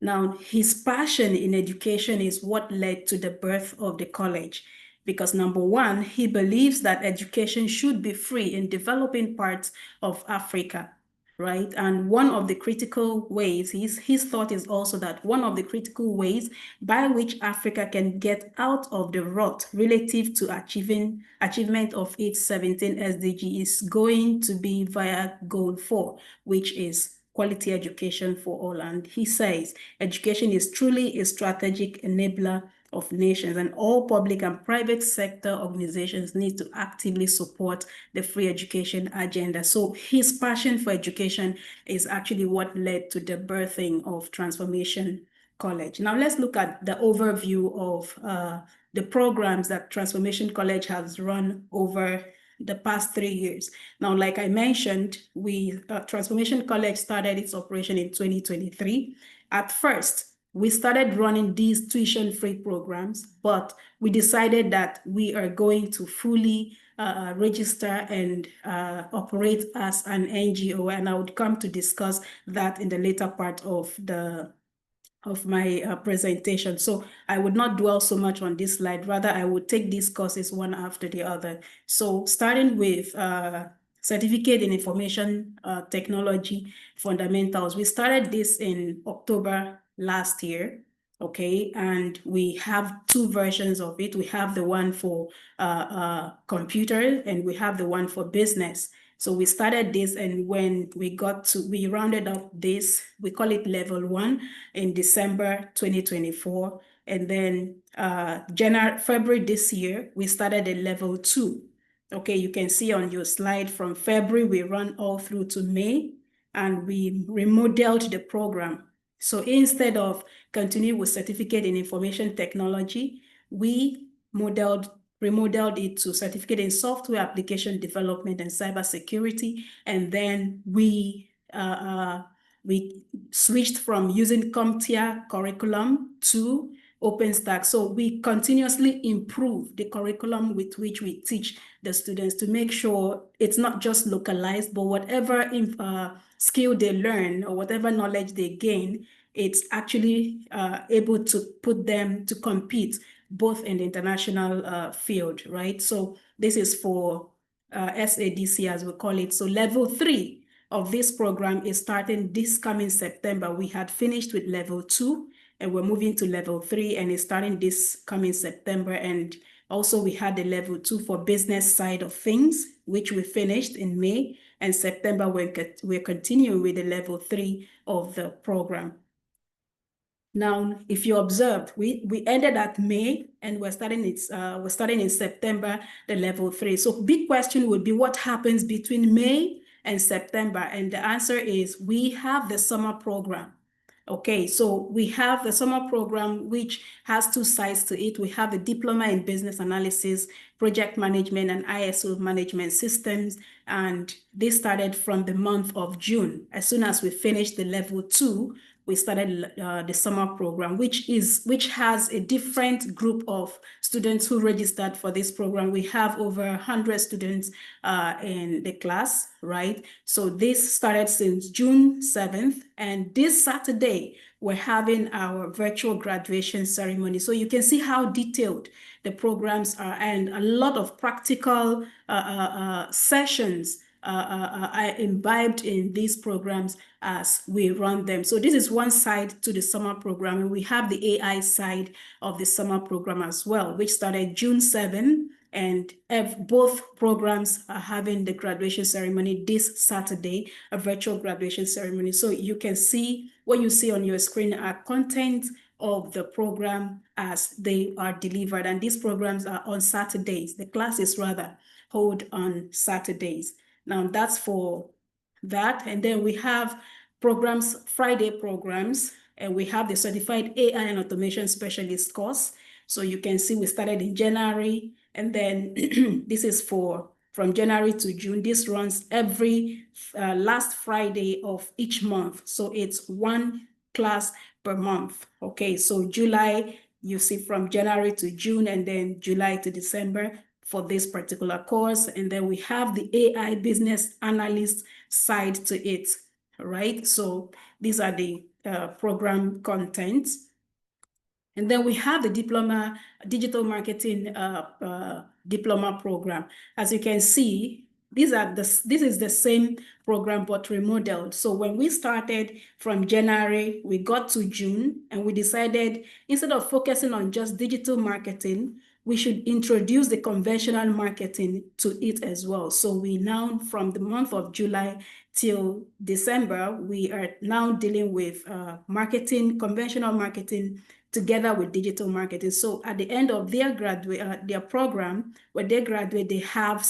Now, his passion in education is what led to the birth of the college, because number one, he believes that education should be free in developing parts of Africa, right? And one of the critical ways, his thought is also that one of the critical ways by which Africa can get out of the rut relative to achievement of its 17 SDG is going to be via goal 4, which is quality education for all. And he says education is truly a strategic enabler of nations, and all public and private sector organizations need to actively support the free education agenda. So his passion for education is actually what led to the birthing of Transformation College. Now let's look at the overview of the programs that Transformation College has run over the past 3 years. Now, like I mentioned, Transformation College started its operation in 2023. At first, we started running these tuition-free programs, but we decided that we are going to fully register and operate as an NGO, and I would come to discuss that in the later part of my presentation. So I would not dwell so much on this slide. Rather, I would take these courses one after the other. So starting with Certificate in Information Technology Fundamentals. We started this in October last year, okay? And we have 2 versions of it. We have the one for computer and we have the one for business. So we started this, and when we rounded up this, we call it level 1 in December 2024. And then February this year, we started at level 2. Okay, you can see on your slide from February, we run all through to May, and we remodeled the program. So instead of continuing with Certificate in Information Technology, we remodeled it to Certificate in Software Application Development and Cybersecurity, and then we switched from using CompTIA curriculum to OpenStack. So we continuously improve the curriculum with which we teach the students to make sure it's not just localized, but whatever skill they learn or whatever knowledge they gain, it's actually able to put them to compete both in the international field, right? So this is for SADC, as we call it. So level 3 of this program is starting this coming September. We had finished with level 2 and we're moving to level 3, and it's starting this coming September. And Also, we had the level 2 for business side of things, which we finished in May, and September we're continuing with the level 3 of the program. Now, if you observed, we ended at May and we're starting in September, the level 3. So big question would be what happens between May and September? And the answer is we have the summer program. Okay, so we have the summer program, which has two sides to it. We have the diploma in business analysis, project management, and ISO management systems. And this started from the month of June. As soon as we finished the level 2, we started the summer program, which has a different group of students who registered for this program. We have over 100 students in the class, right? So this started since June 7th, and this Saturday, we're having our virtual graduation ceremony. So you can see how detailed the programs are, and a lot of practical sessions are imbibed in these programs as we run them. So this is one side to the summer program, and we have the AI side of the summer program as well, which started June 7, and both programs are having the graduation ceremony this Saturday, a virtual graduation ceremony. So you can see what you see on your screen are content of the program as they are delivered, and these programs are on Saturdays. The classes rather hold on Saturdays. Now that's for that. And then we have programs, Friday programs, and we have the Certified AI and Automation Specialist course. So you can see we started in January, and then this is from January to June. This runs every last Friday of each month. So it's one class per month. Okay, so July, you see from January to June, and then July to December for this particular course. And then we have the AI business analyst side to it, right? So these are the program contents. And then we have the diploma, digital marketing diploma program. As you can see, this is the same program but remodeled. So when we started from January, we got to June, and we decided instead of focusing on just digital marketing, we should introduce the conventional marketing to it as well. So we now, from the month of July till December, we are now dealing with marketing, conventional marketing, together with digital marketing. So at the end of their program, when they graduate, they have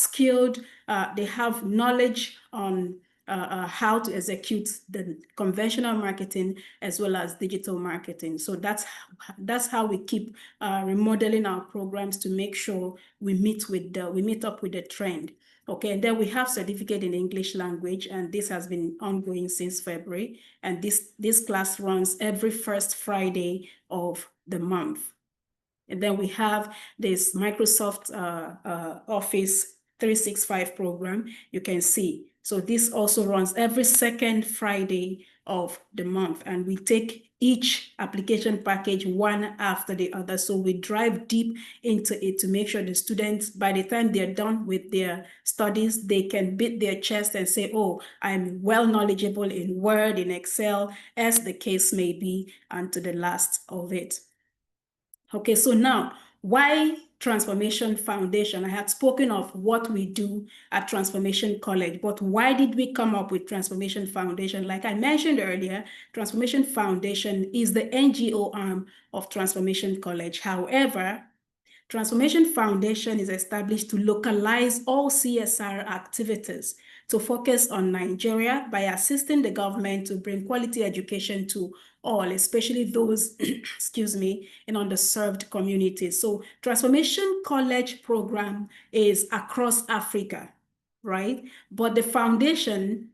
they have knowledge on how to execute the conventional marketing as well as digital marketing. So that's how we keep remodeling our programs to make sure we meet up with the trend. Okay, and then we have certificate in English language, and this has been ongoing since February. And this class runs every first Friday of the month. And then we have this Microsoft Office 365 program, you can see. So this also runs every second Friday of the month, and we take each application package one after the other. So we drive deep into it to make sure the students, by the time they're done with their studies, they can beat their chest and say, oh, I'm well knowledgeable in Word, in Excel, as the case may be, and to the last of it. Okay, so now, why Transformation Foundation? I had spoken of what we do at Transformation College, but why did we come up with Transformation Foundation? Like I mentioned earlier, Transformation Foundation is the NGO arm of Transformation College. However, Transformation Foundation is established to localize all CSR activities to focus on Nigeria by assisting the government to bring quality education to all, especially those, excuse me, in underserved communities. So Transformation College program is across Africa, right? But the foundation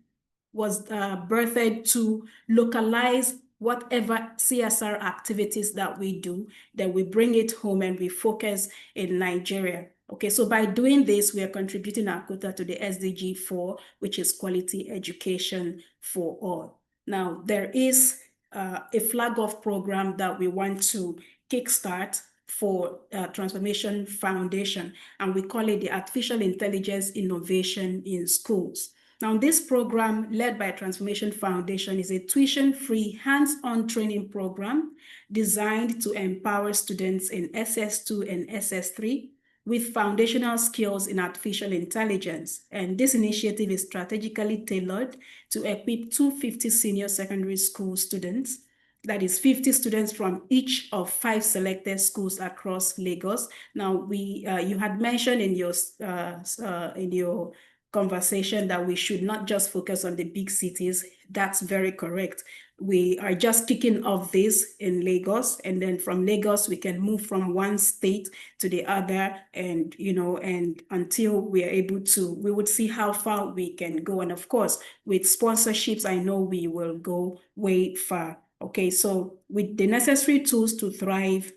was birthed to localize whatever CSR activities that we do, then we bring it home and we focus in Nigeria. Okay, so by doing this, we are contributing our quota to the SDG 4, which is quality education for all. Now, there is a flag off program that we want to kickstart for Transformation Foundation, and we call it the Artificial Intelligence Innovation in Schools. Now, this program led by Transformation Foundation is a tuition-free, hands-on training program designed to empower students in SS2 and SS3 with foundational skills in artificial intelligence. And this initiative is strategically tailored to equip 250 senior secondary school students. That is 50 students from each of 5 selected schools across Lagos. Now, you had mentioned in your conversation that we should not just focus on the big cities. That's very correct. We are just kicking off this in Lagos, and then from Lagos we can move from one state to the other, and and until we are able to, we would see how far we can go. And of course, with sponsorships, I know we will go way far. Okay, so with the necessary tools to thrive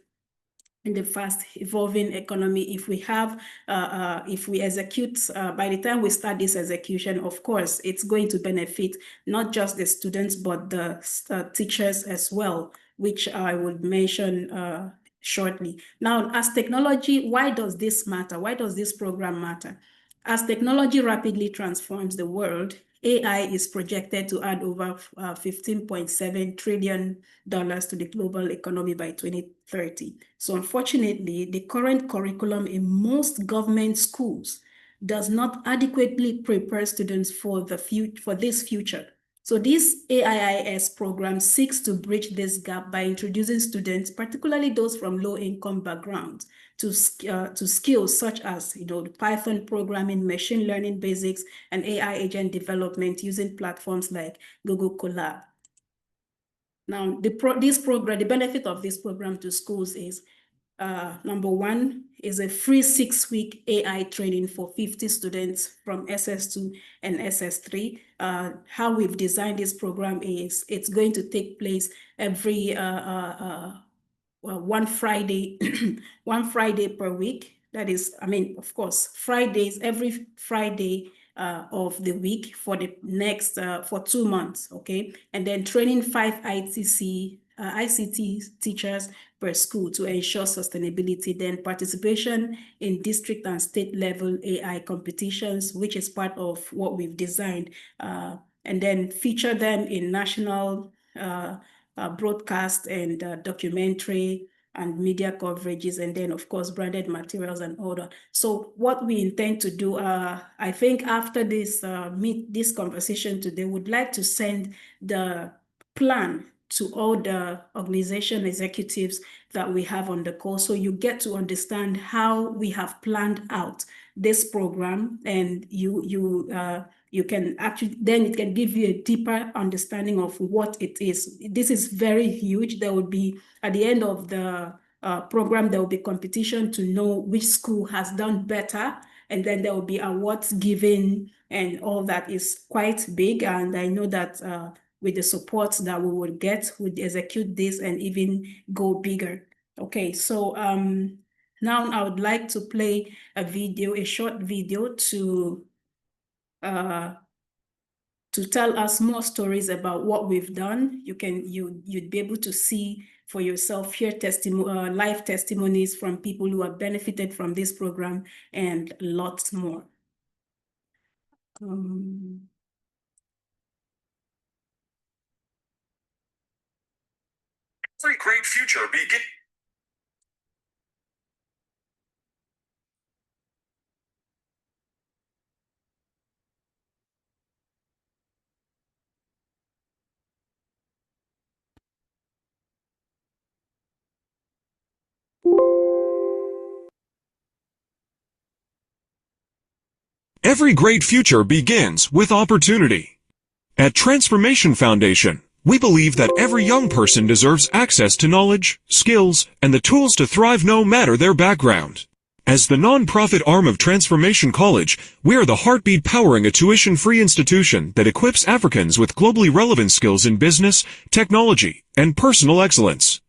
in the fast evolving economy, if we execute, by the time we start this execution, of course, it's going to benefit not just the students, but the teachers as well, which I would mention shortly. Now, as technology, why does this matter? Why does this program matter? As technology rapidly transforms the world, AI is projected to add over $15.7 trillion to the global economy by 2030. So unfortunately, the current curriculum in most government schools does not adequately prepare students for this future. So this AIIS program seeks to bridge this gap by introducing students, particularly those from low-income backgrounds, to skills such as Python programming, machine learning basics, and AI agent development using platforms like Google Colab. Now, the benefit of this program to schools is, number one, is a free 6-week AI training for 50 students from SS2 and SS3. How we've designed this program is it's going to take place every one Friday, one Friday per week. That is, of course, every Friday of the week for the next for 2 months. Okay, and then training 5 ICT teachers per school to ensure sustainability. Then participation in district and state level AI competitions, which is part of what we've designed, and then feature them in national broadcast and documentary and media coverages, and then of course branded materials and all that. So what we intend to do, I think after this this conversation today, would like to send the plan to all the organization executives that we have on the call, so you get to understand how we have planned out this program, and you can actually, then it can give you a deeper understanding of what it is. This is very huge. There will be, at the end of the program, there will be competition to know which school has done better, and then there will be awards given, and all that is quite big. And I know that with the support that we will get, we'll execute this and even go bigger. Okay, so now I would like to play a short video to tell us more stories about what we've done. You'd be able to see for yourself, hear live testimonies from people who have benefited from this program, and lots more. Every great future begins. Every great future begins with opportunity. At Transformation Foundation, we believe that every young person deserves access to knowledge, skills, and the tools to thrive no matter their background. As the non-profit arm of Transformation College, we are the heartbeat powering a tuition-free institution that equips Africans with globally relevant skills in business, technology, and personal excellence.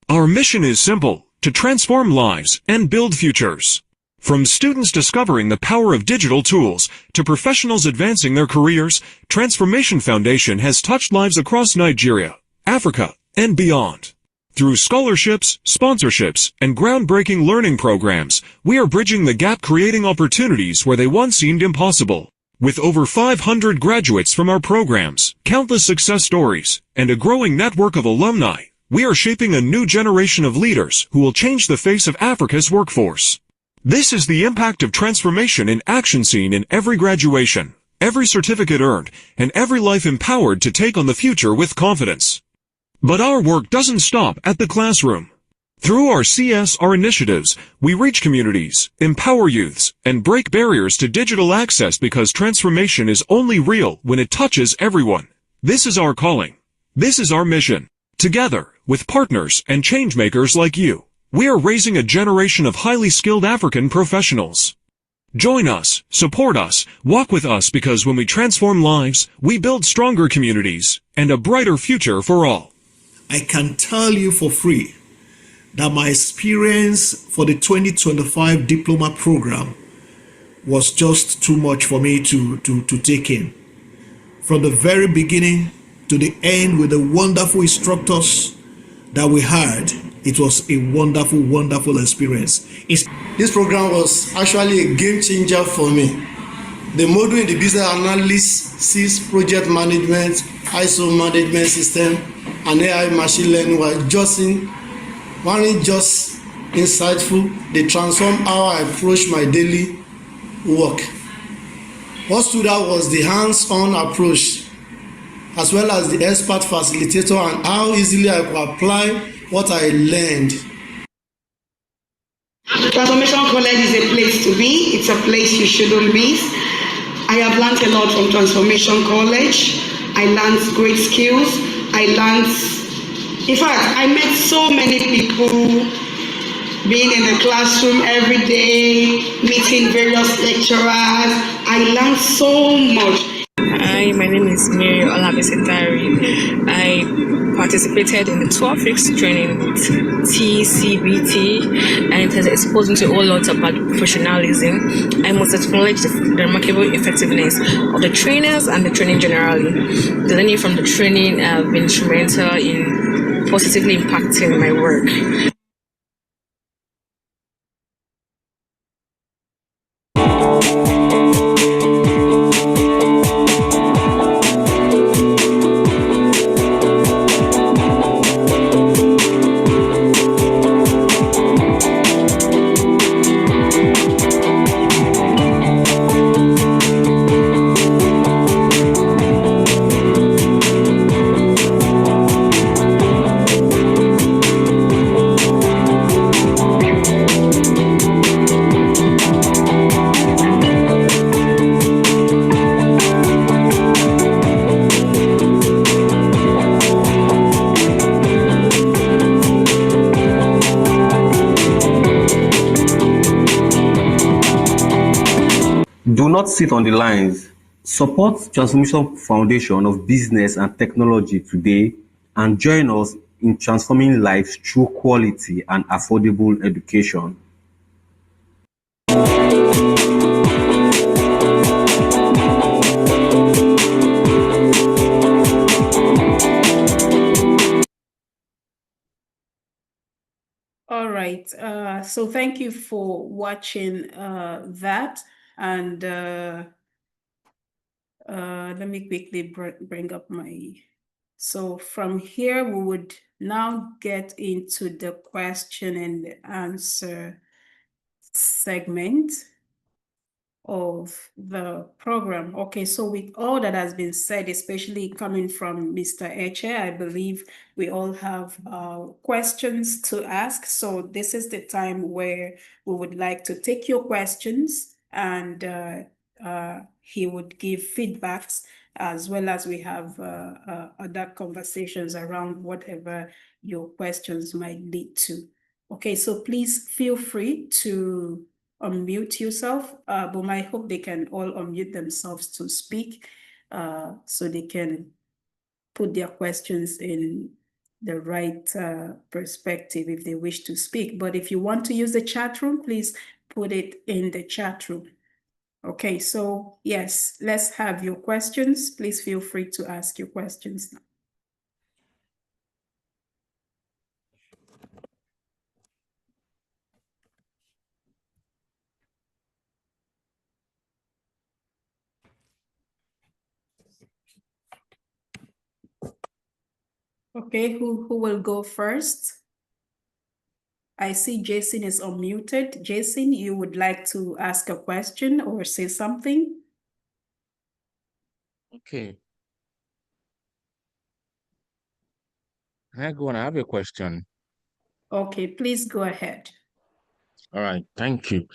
Our mission is simple: to transform lives and build futures. From students discovering the power of digital tools to professionals advancing their careers, Transformation Foundation has touched lives across Nigeria, Africa, and beyond. Through scholarships, sponsorships, and groundbreaking learning programs, we are bridging the gap, creating opportunities where they once seemed impossible. With over 500 graduates from our programs, countless success stories, and a growing network of alumni, we are shaping a new generation of leaders who will change the face of Africa's workforce. This is the impact of transformation in action seen in every graduation, every certificate earned, and every life empowered to take on the future with confidence. But our work doesn't stop at the classroom. Through our CSR initiatives, we reach communities, empower youths, and break barriers to digital access because transformation is only real when it touches everyone. This is our calling. This is our mission. Together, with partners and changemakers like you, we are raising a generation of highly skilled African professionals. Join us, support us, walk with us because when we transform lives, we build stronger communities and a brighter future for all. I can tell you for free that my experience for the 2025 diploma program was just too much for me to take in. From the very beginning to the end with the wonderful instructors that we had, it was a wonderful, wonderful experience. This program was actually a game changer for me. The module in the business analysis, project management, ISO management system, and AI machine learning were just insightful. They transformed how I approach my daily work. What stood out was the hands-on approach, as well as the expert facilitator and how easily I could apply what I learned. Transformation College is a place to be. It's a place you shouldn't miss. I have learned a lot from Transformation College. I learned great skills. In fact, I met so many people, being in the classroom every day, meeting various lecturers. I learned so much. Hi, my name is Mary Olabisitari. I participated in the 12 weeks training with TCBT, and it has exposed me to a whole lot about professionalism. I must acknowledge the remarkable effectiveness of the trainers and the training generally. The learning from the training have been instrumental in positively impacting my work. Do not sit on the lines. Support Transformation Foundation of Business and Technology today and join us in transforming lives through quality and affordable education. All right. So thank you for watching that. And let me quickly bring up my... So from here, we would now get into the question and answer segment of the program. Okay, so with all that has been said, especially coming from Mr. Eche, I believe we all have questions to ask. So this is the time where we would like to take your questions, and he would give feedbacks, as well as we have other conversations around whatever your questions might lead to. Okay, so please feel free to unmute yourself, but I hope they can all unmute themselves to speak, so they can put their questions in the right perspective if they wish to speak. But if you want to use the chat room, please put it in the chat room. Okay, so yes, let's have your questions. Please feel free to ask your questions now. Okay, who will go first? I see Jason is unmuted. Jason, you would like to ask a question or say something? Okay. Hi, go on. I have a question. Okay, please go ahead. All right, thank you.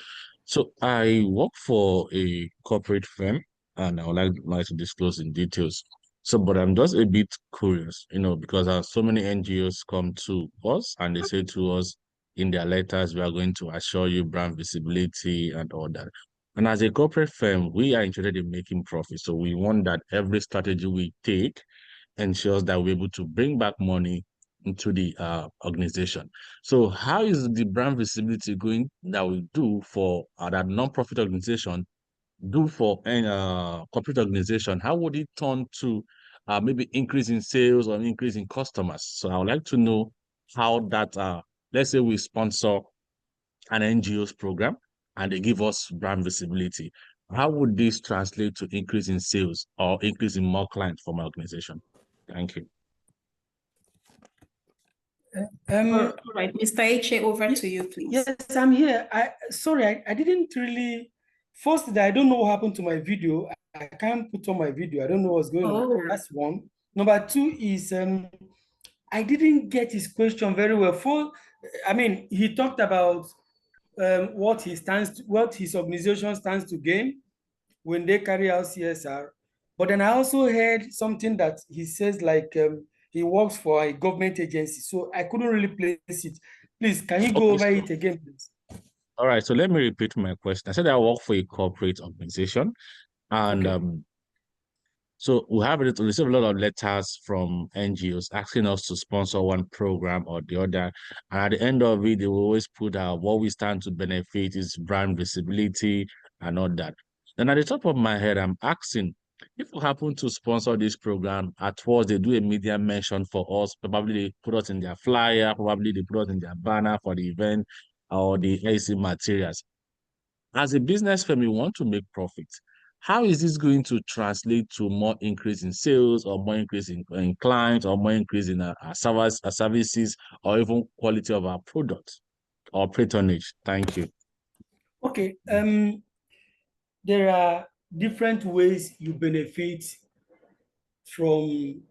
So I work for a corporate firm, and I would like to disclose in details. So, but I'm just a bit curious, because so many NGOs come to us and they say to us in their letters, we are going to assure you brand visibility and all that. And as a corporate firm, we are interested in making profit. So we want that every strategy we take ensures that we're able to bring back money into the organization. So how is the brand visibility going that we do for that non-profit organization do for a corporate organization? How would it turn to maybe increase in sales or increase in customers? So I would like to know how that, let's say we sponsor an NGO's program and they give us brand visibility. How would this translate to increase in sales or increase in more clients for my organization? Thank you. All right, Mr. Eche, over to you, please. Yes, I'm here. Sorry, I didn't really. First, I don't know what happened to my video. I can't put on my video. I don't know what's going on. That's one. Number two is I didn't get his question very well. He talked about what his organization stands to gain when they carry out CSR. But then I also heard something that he says like he works for a government agency. So I couldn't really place it. Please, can you go over it again, please? All right, so let me repeat my question. I said I work for a corporate organization, and so we receive a lot of letters from NGOs asking us to sponsor one program or the other. And at the end of it, they will always put what we stand to benefit is brand visibility and all that. Then at the top of my head, I'm asking, if we happen to sponsor this program, at first they do a media mention for us, probably they put us in their flyer, probably they put us in their banner for the event or the AC materials. As a business firm, we want to make profit. How is this going to translate to more increase in sales or more increase in clients or more increase in our services or even quality of our products or patronage? Thank you. Okay. There are different ways you benefit from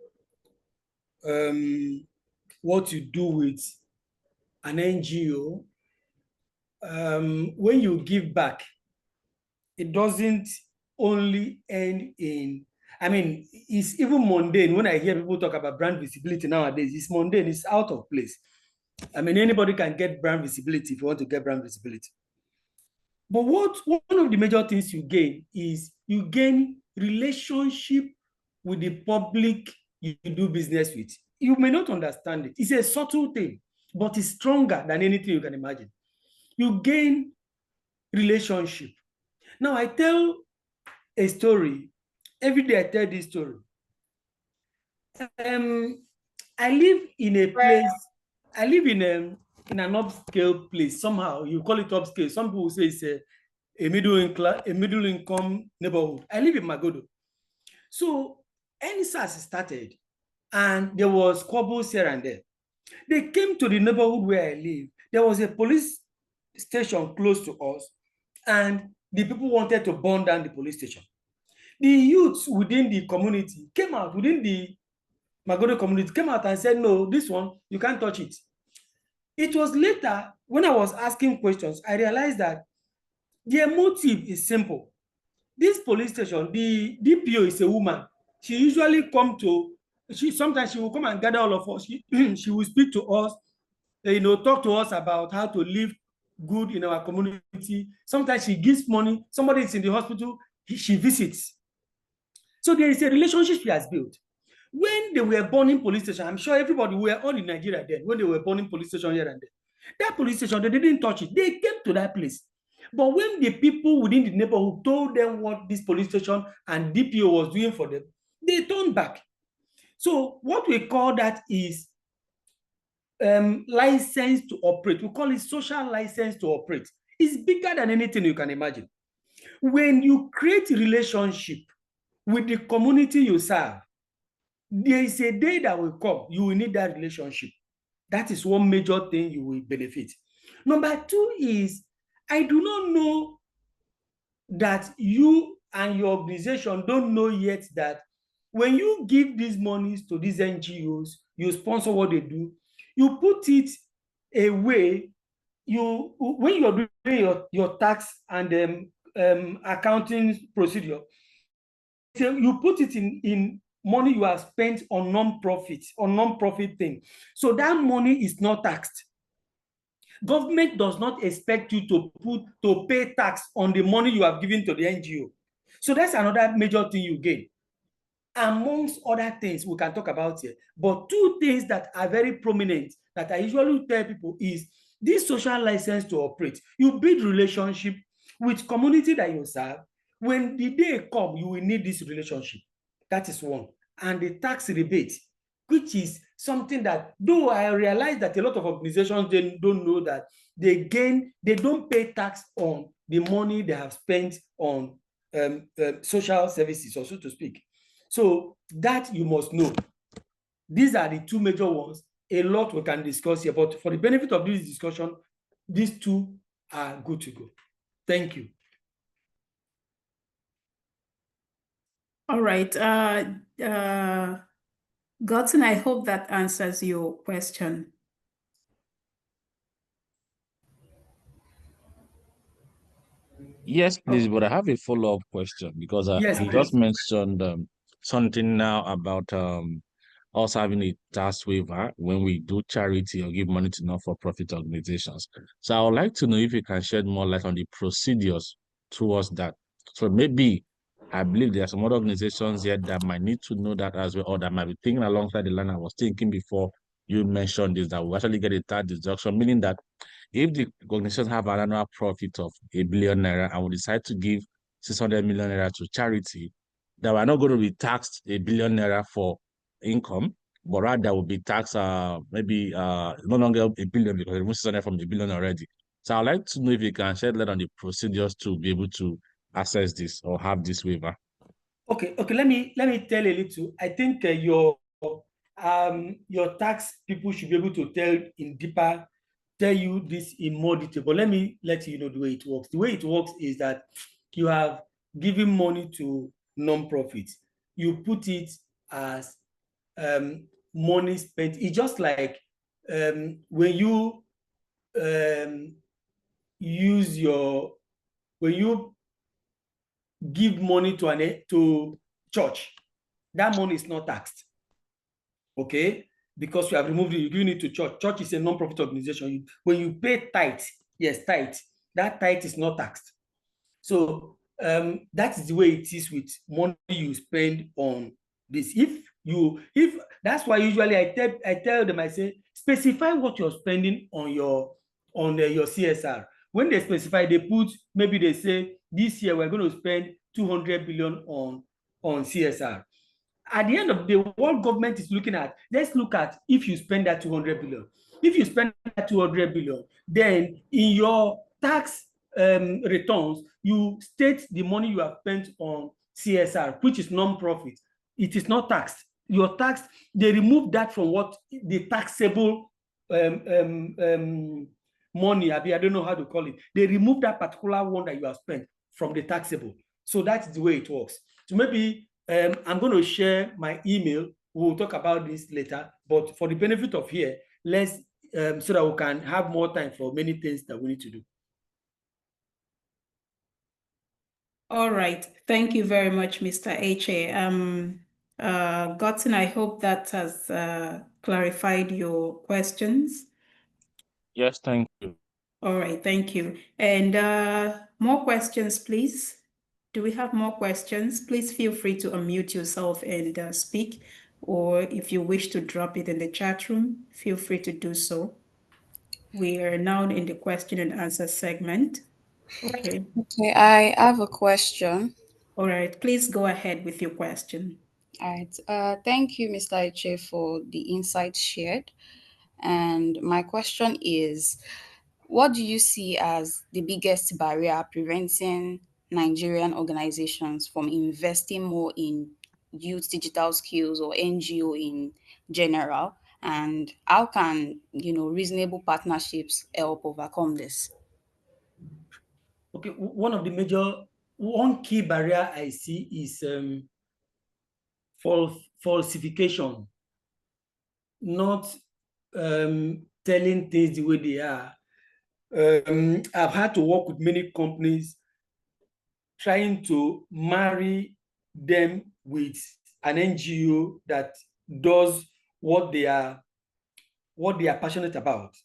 what you do with an NGO. When you give back, it doesn't only end in, it's even mundane. When I hear people talk about brand visibility nowadays, it's mundane, it's out of place. Anybody can get brand visibility if you want to get brand visibility. But one of the major things you gain is you gain relationship with the public you do business with. You may not understand it. It's a subtle thing, but it's stronger than anything you can imagine. You gain relationship. Now, I tell a story. Every day I tell this story. I live in a place, I live in an upscale place. Somehow you call it upscale. Some people say it's a middle income neighborhood. I live in Magodo. So NSAS started and there was squabbles here and there. They came to the neighborhood where I live. There was a police station close to us and the people wanted to burn down the police station. The youths within the community came out, within the Magodo community came out and said, no, this one, you can't touch it. It was later, when I was asking questions, I realized that their motive is simple. This police station, the DPO is a woman. She usually sometimes she will come and gather all of us. She will speak to us, talk to us about how to live good in our community. Sometimes she gives money. Somebody is in the hospital, she visits. So there is a relationship she has built. When they were burning police station, I'm sure everybody were all in Nigeria then, when they were burning police station here and there. That police station, they didn't touch it. They came to that place. But when the people within the neighborhood told them what this police station and DPO was doing for them, they turned back. So what we call that is license to operate. We call it social license to operate. It's bigger than anything you can imagine. When you create a relationship with the community you serve, there is a day that will come, you will need that relationship. That is one major thing you will benefit. Number two is, I do not know that you and your organization don't know yet that when you give these monies to these NGOs, you sponsor what they do, you put it away. You, when you're doing your tax and accounting procedure, so you put it in money you have spent on non-profit thing. So that money is not taxed. Government does not expect you to pay tax on the money you have given to the NGO. So that's another major thing you gain. Amongst other things we can talk about here, but two things that are very prominent that I usually tell people is this social license to operate. You build relationship with community that you serve. When the day come, you will need this relationship. That is one. And the tax rebate, which is something that, though I realize that a lot of organizations they don't know that they don't pay tax on the money they have spent on social services, or so to speak. So that you must know. These are the two major ones. A lot we can discuss here, but for the benefit of this discussion, these two are good to go. Thank you. All right. Godson, I hope that answers your question. Yes, please, but I have a follow-up question because Yes, he please. just mentioned something now about us having a tax waiver when we do charity or give money to not-for-profit organizations. So I would like to know if you can shed more light on the procedures towards that. So maybe I believe there are some other organizations here that might need to know that as well, or that might be thinking alongside the line I was thinking before you mentioned this, that we actually get a tax deduction, meaning that if the organizations have an annual profit of 1 billion naira and we decide to give 600 million naira to charity, that we're not going to be taxed 1 billion naira for income, but rather will be taxed maybe no longer 1 billion because we removed 600 from 1 billion already. So I'd like to know if you can shed light on the procedures to be able to access this or have this waiver. Okay. Let me tell a little. I think your tax people should be able to tell you this in more detail. But let me let you know the way it works. The way it works is that you have given money to non-profits. You put it as money spent. It's just like when you when you give money to church, that money is not taxed. Okay, because you have removed it, you're giving it to church. Church is a non-profit organization. When you pay tithe, yes, tithe, that tithe is not taxed. So that is the way it is with money you spend on this. If that's why usually I tell them, I say, specify what you're spending on your CSR. When they specify, they put, maybe they say this year we're going to spend 200 billion on CSR. At the end of the day, what government is looking at, let's look at if you spend that 200 billion. If you spend that 200 billion, then in your tax returns, you state the money you have spent on CSR, which is non-profit. It is not taxed. Your tax, they remove that from what the taxable money, I don't know how to call it. They remove that particular one that you have spent from the taxable. So that's the way it works. So maybe I'm going to share my email. We'll talk about this later. But for the benefit of here, let's so that we can have more time for many things that we need to do. All right. Thank you very much, Mr. H.A. Godson, I hope that has clarified your questions. Yes, thank you. All right, thank you. And more questions, please. Do we have more questions? Please feel free to unmute yourself and speak, or if you wish to drop it in the chat room, feel free to do so. We are now in the question and answer segment. Okay. Okay, I have a question. All right, please go ahead with your question. All right. Thank you, Mr. Iche, for the insights shared. And my question is, what do you see as the biggest barrier preventing Nigerian organizations from investing more in youth digital skills or NGO in general? and how can reasonable partnerships help overcome this? Okay, one key barrier I see is falsification, not telling things the way they are. I've had to work with many companies trying to marry them with an NGO that does what they are passionate about.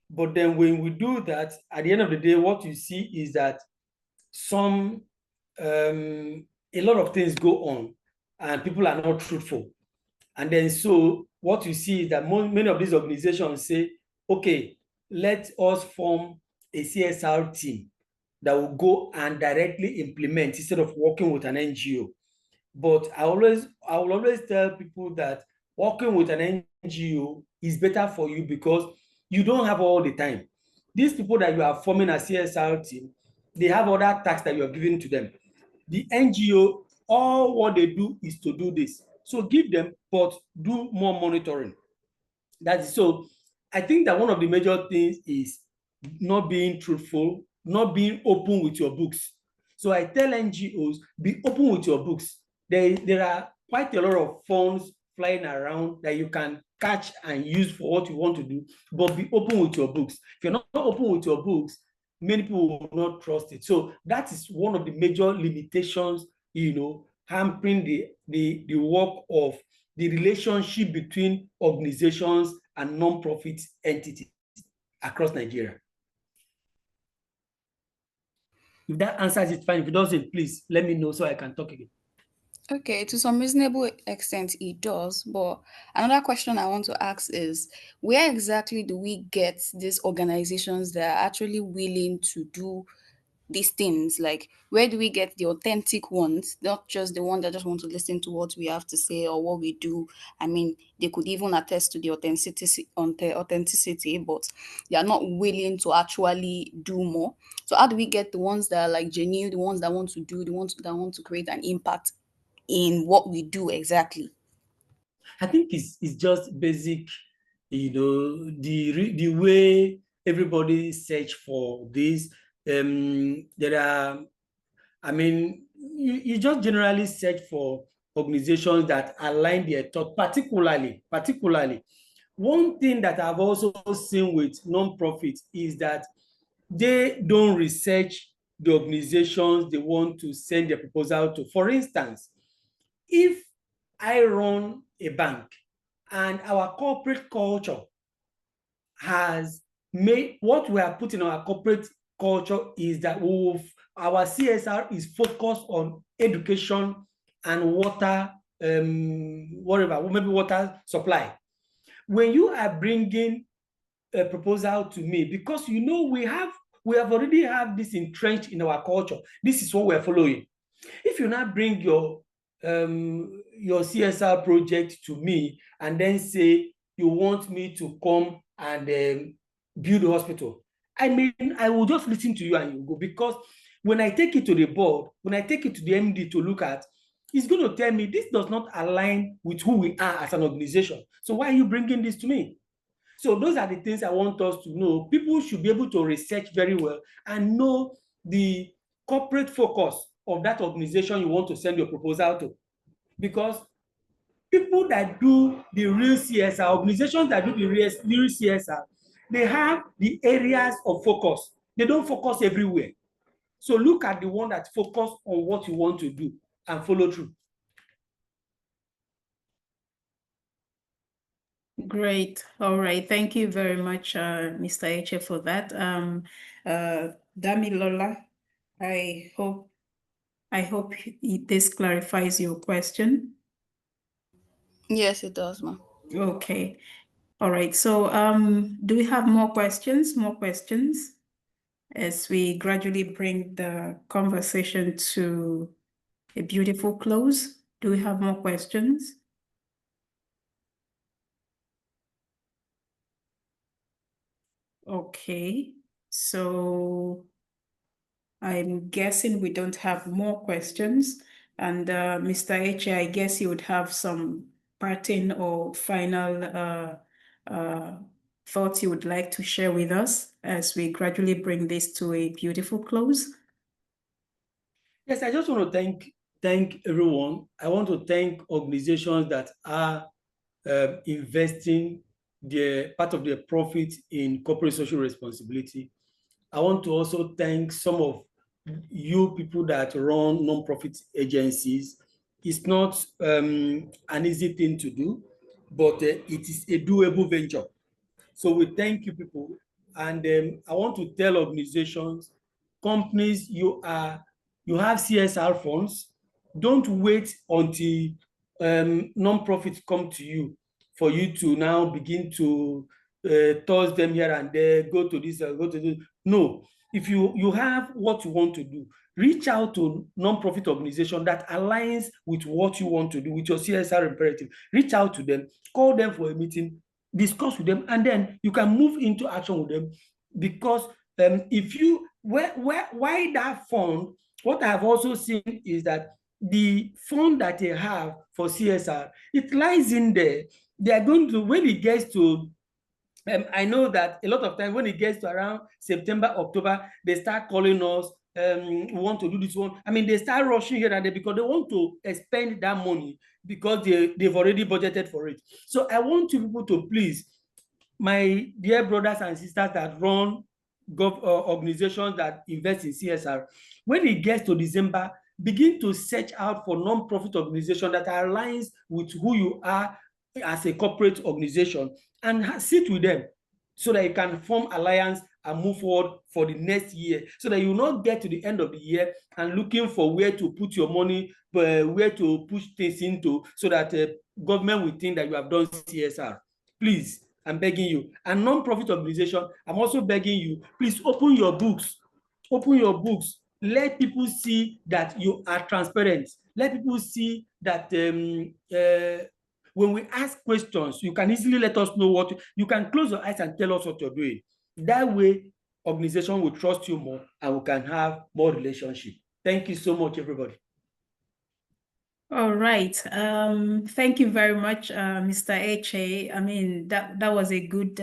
But then when we do that, at the end of the day, what you see is that some a lot of things go on and people are not truthful. And then so what you see is that many of these organizations say, okay, let us form a CSR team that will go and directly implement instead of working with an NGO. But I will always tell people that working with an NGO is better for you because you don't have all the time. These people that you are forming a CSR team, they have other tasks that you are giving to them. The NGO, all what they do is to do this. So give them, but do more monitoring. That is so. I think that one of the major things is not being truthful, not being open with your books. So I tell NGOs, be open with your books. There are quite a lot of funds flying around that you can catch and use for what you want to do, but be open with your books. If you're not open with your books, many people will not trust it. So that is one of the major limitations, hampering the work of the relationship between organizations and non-profit entities across Nigeria. If that answers it, fine. If it doesn't, please let me know so I can talk again. Okay, to some reasonable extent it does, but another question I want to ask is, where exactly do we get these organizations that are actually willing to do these things? Like, where do we get the authentic ones, not just the ones that just want to listen to what we have to say or what we do? I mean, they could even attest to the authenticity, but they are not willing to actually do more. So how do we get the ones that are like genuine, the ones that want to do, the ones that want to create an impact in what we do exactly? I think it's just basic, the way everybody search for this. There are, I mean, you just generally search for organizations that align their thought, particularly. One thing that I've also seen with non-profits is that they don't research the organizations they want to send their proposal to. For instance, if I run a bank and our corporate culture has made what we have put in our corporate culture is that our CSR is focused on education and water, whatever, maybe water supply. When you are bringing a proposal to me, because we have already have this entrenched in our culture, this is what we're following. If you now bring your CSR project to me and then say you want me to come and build a hospital, I mean, I will just listen to you and you go, because when I take it to the board, when I take it to the MD to look at, he's going to tell me this does not align with who we are as an organization. So why are you bringing this to me? So those are the things I want us to know. People should be able to research very well and know the corporate focus of that organization you want to send your proposal to. Because people that do the real CSR, organizations that do the real CSR, they have the areas of focus. They don't focus everywhere. So look at the one that focus on what you want to do and follow through. Great. All right. Thank you very much, Mr. Eche, for that. Damilola, I hope this clarifies your question. Yes, it does, ma'am. Okay. All right. So do we have more questions? More questions as we gradually bring the conversation to a beautiful close? Do we have more questions? Okay. So I'm guessing we don't have more questions. And Mr. Eche, I guess you would have some parting or final thoughts you would like to share with us as we gradually bring this to a beautiful close? Yes, I just want to thank everyone. I want to thank organizations that are investing their part of their profit in corporate social responsibility. I want to also thank some of you people that run non-profit agencies. It's not an easy thing to do, but it is a doable venture. So we thank you people. And I want to tell organizations, companies, you have CSR funds. Don't wait until non-profits come to you for you to now begin to toss them here and there, go to this, go to this. No, if you have what you want to do, reach out to non-profit organization that aligns with what you want to do, with your CSR imperative. Reach out to them, call them for a meeting, discuss with them, and then you can move into action with them. Because if you why that fund, what I've also seen is that the fund that they have for CSR, it lies in there. They are going to, when it gets to I know that a lot of times when it gets to around September, October, they start calling us, we want to do this one. I mean, they start rushing here and there because they want to expend that money because they've already budgeted for it. So I want you people to please, my dear brothers and sisters that run organizations that invest in CSR, when it gets to December, begin to search out for non-profit organizations that aligns with who you are as a corporate organization, and sit with them so that you can form alliance and move forward for the next year, so that you will not get to the end of the year and looking for where to put your money, where to push things into, so that government will think that you have done CSR. Please, I'm begging you. And non-profit organization, I'm also begging you, please open your books. Open your books. Let people see that you are transparent. Let people see that when we ask questions, you can easily let us know what you can close your eyes and tell us what you're doing. That way, organization will trust you more and we can have more relationship. Thank you so much, everybody. All right. Thank you very much, Mr. H.A. I mean, that was a good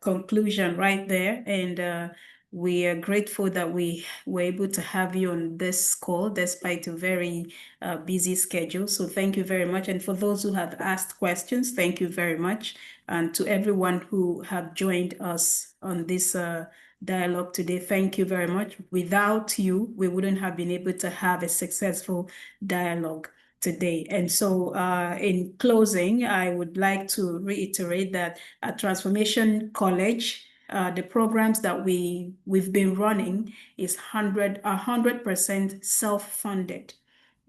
conclusion right there. And we are grateful that we were able to have you on this call despite a very busy schedule. So thank you very much. And for those who have asked questions, thank you very much. And to everyone who have joined us on this dialogue today, thank you very much. Without you, we wouldn't have been able to have a successful dialogue today. And so in closing, I would like to reiterate that at Transformation College, the programs that we've been running is 100% self-funded,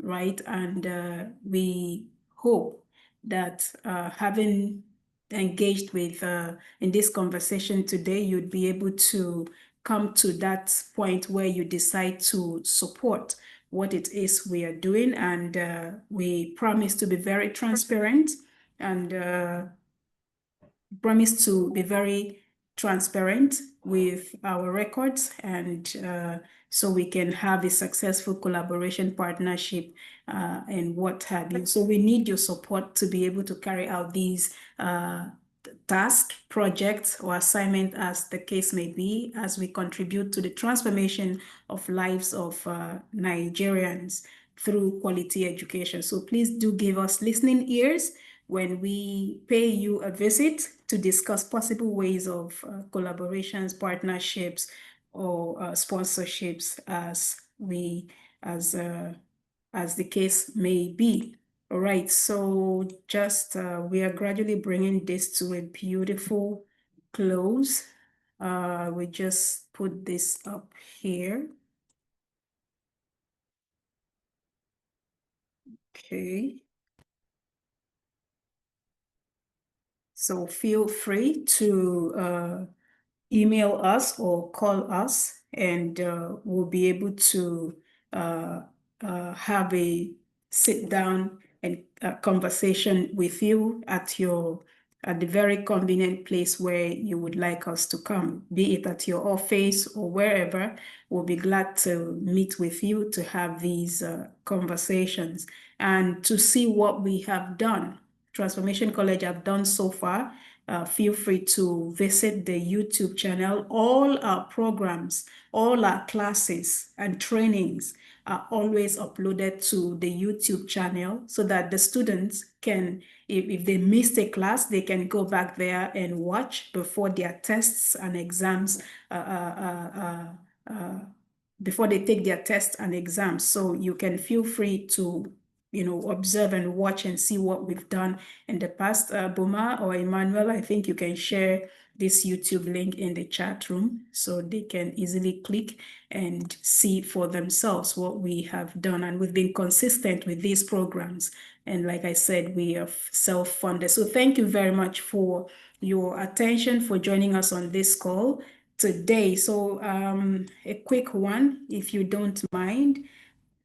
right? And we hope that having engaged with in this conversation today, you'd be able to come to that point where you decide to support what it is we are doing. And we promise to be very transparent and promise to be very transparent with our records, and so we can have a successful collaboration, partnership, and what have you. So we need your support to be able to carry out these task, projects, or assignment, as the case may be, as we contribute to the transformation of lives of Nigerians through quality education. So please do give us listening ears when we pay you a visit to discuss possible ways of collaborations, partnerships, or sponsorships, as the case may be. All right, so just we are gradually bringing this to a beautiful close. We just put this up here. Okay. So feel free to email us or call us, and we'll be able to have a sit down and conversation with you at your at the very convenient place where you would like us to come, be it at your office or wherever. We'll be glad to meet with you to have these conversations and to see what we have done. Transformation College have done so far. Feel free to visit the YouTube channel. All our programs, all our classes and trainings are always uploaded to the YouTube channel so that the students can, if they missed a class, they can go back there and watch before their tests and exams, before they take their tests and exams. So you can feel free to observe and watch and see what we've done in the past. Boma or Emmanuel, I think you can share this YouTube link in the chat room so they can easily click and see for themselves what we have done. And we've been consistent with these programs. And like I said, we are self-funded. So thank you very much for your attention, for joining us on this call today. So a quick one, if you don't mind,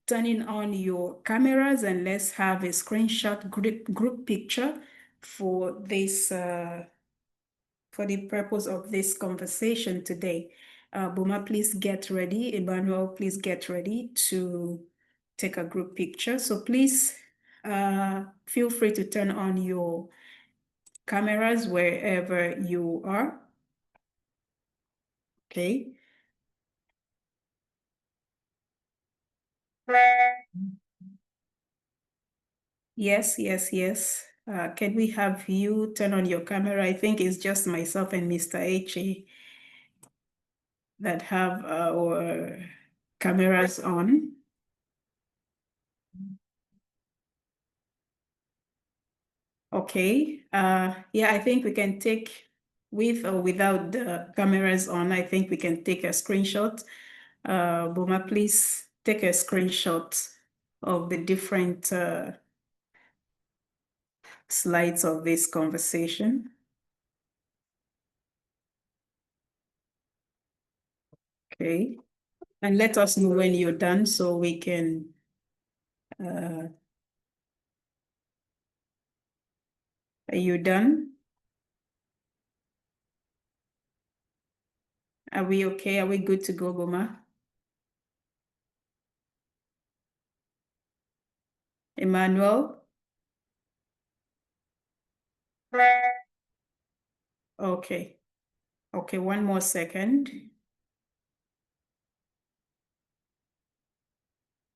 turning on your cameras and let's have a screenshot group picture for this for the purpose of this conversation today. Boma, please get ready. Emmanuel, please get ready to take a group picture. So please feel free to turn on your cameras wherever you are. Okay. Yes. Can we have you turn on your camera? I think it's just myself and Mr. H that have our cameras on. Okay. Yeah, I think we can take with or without the cameras on. I think we can take a screenshot. Boma, please take a screenshot of the different slides of this conversation. Okay. And let us know when you're done so we can are you done? Are we okay? Are we good to go, Boma? Emmanuel? Okay. Okay, one more second.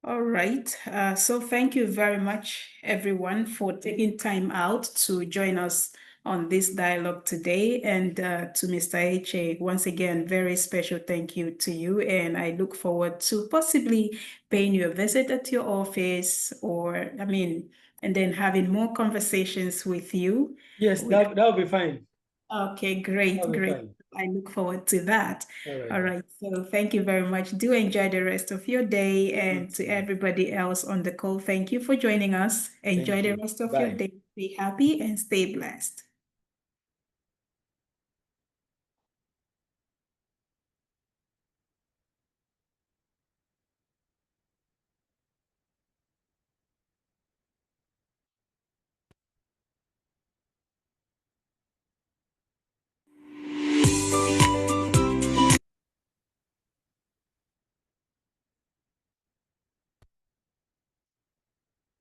All right. So thank you very much, everyone, for taking time out to join us on this dialogue today. And to Mr. H, once again, very special thank you to you. And I look forward to possibly paying you a visit at your office and then having more conversations with you. Yes, that'll be fine. Okay, great. Fine. I look forward to that. All right. So thank you very much. Do enjoy the rest of your day. And to everybody else on the call, thank you for joining us. Enjoy the rest of your day. Be happy and stay blessed.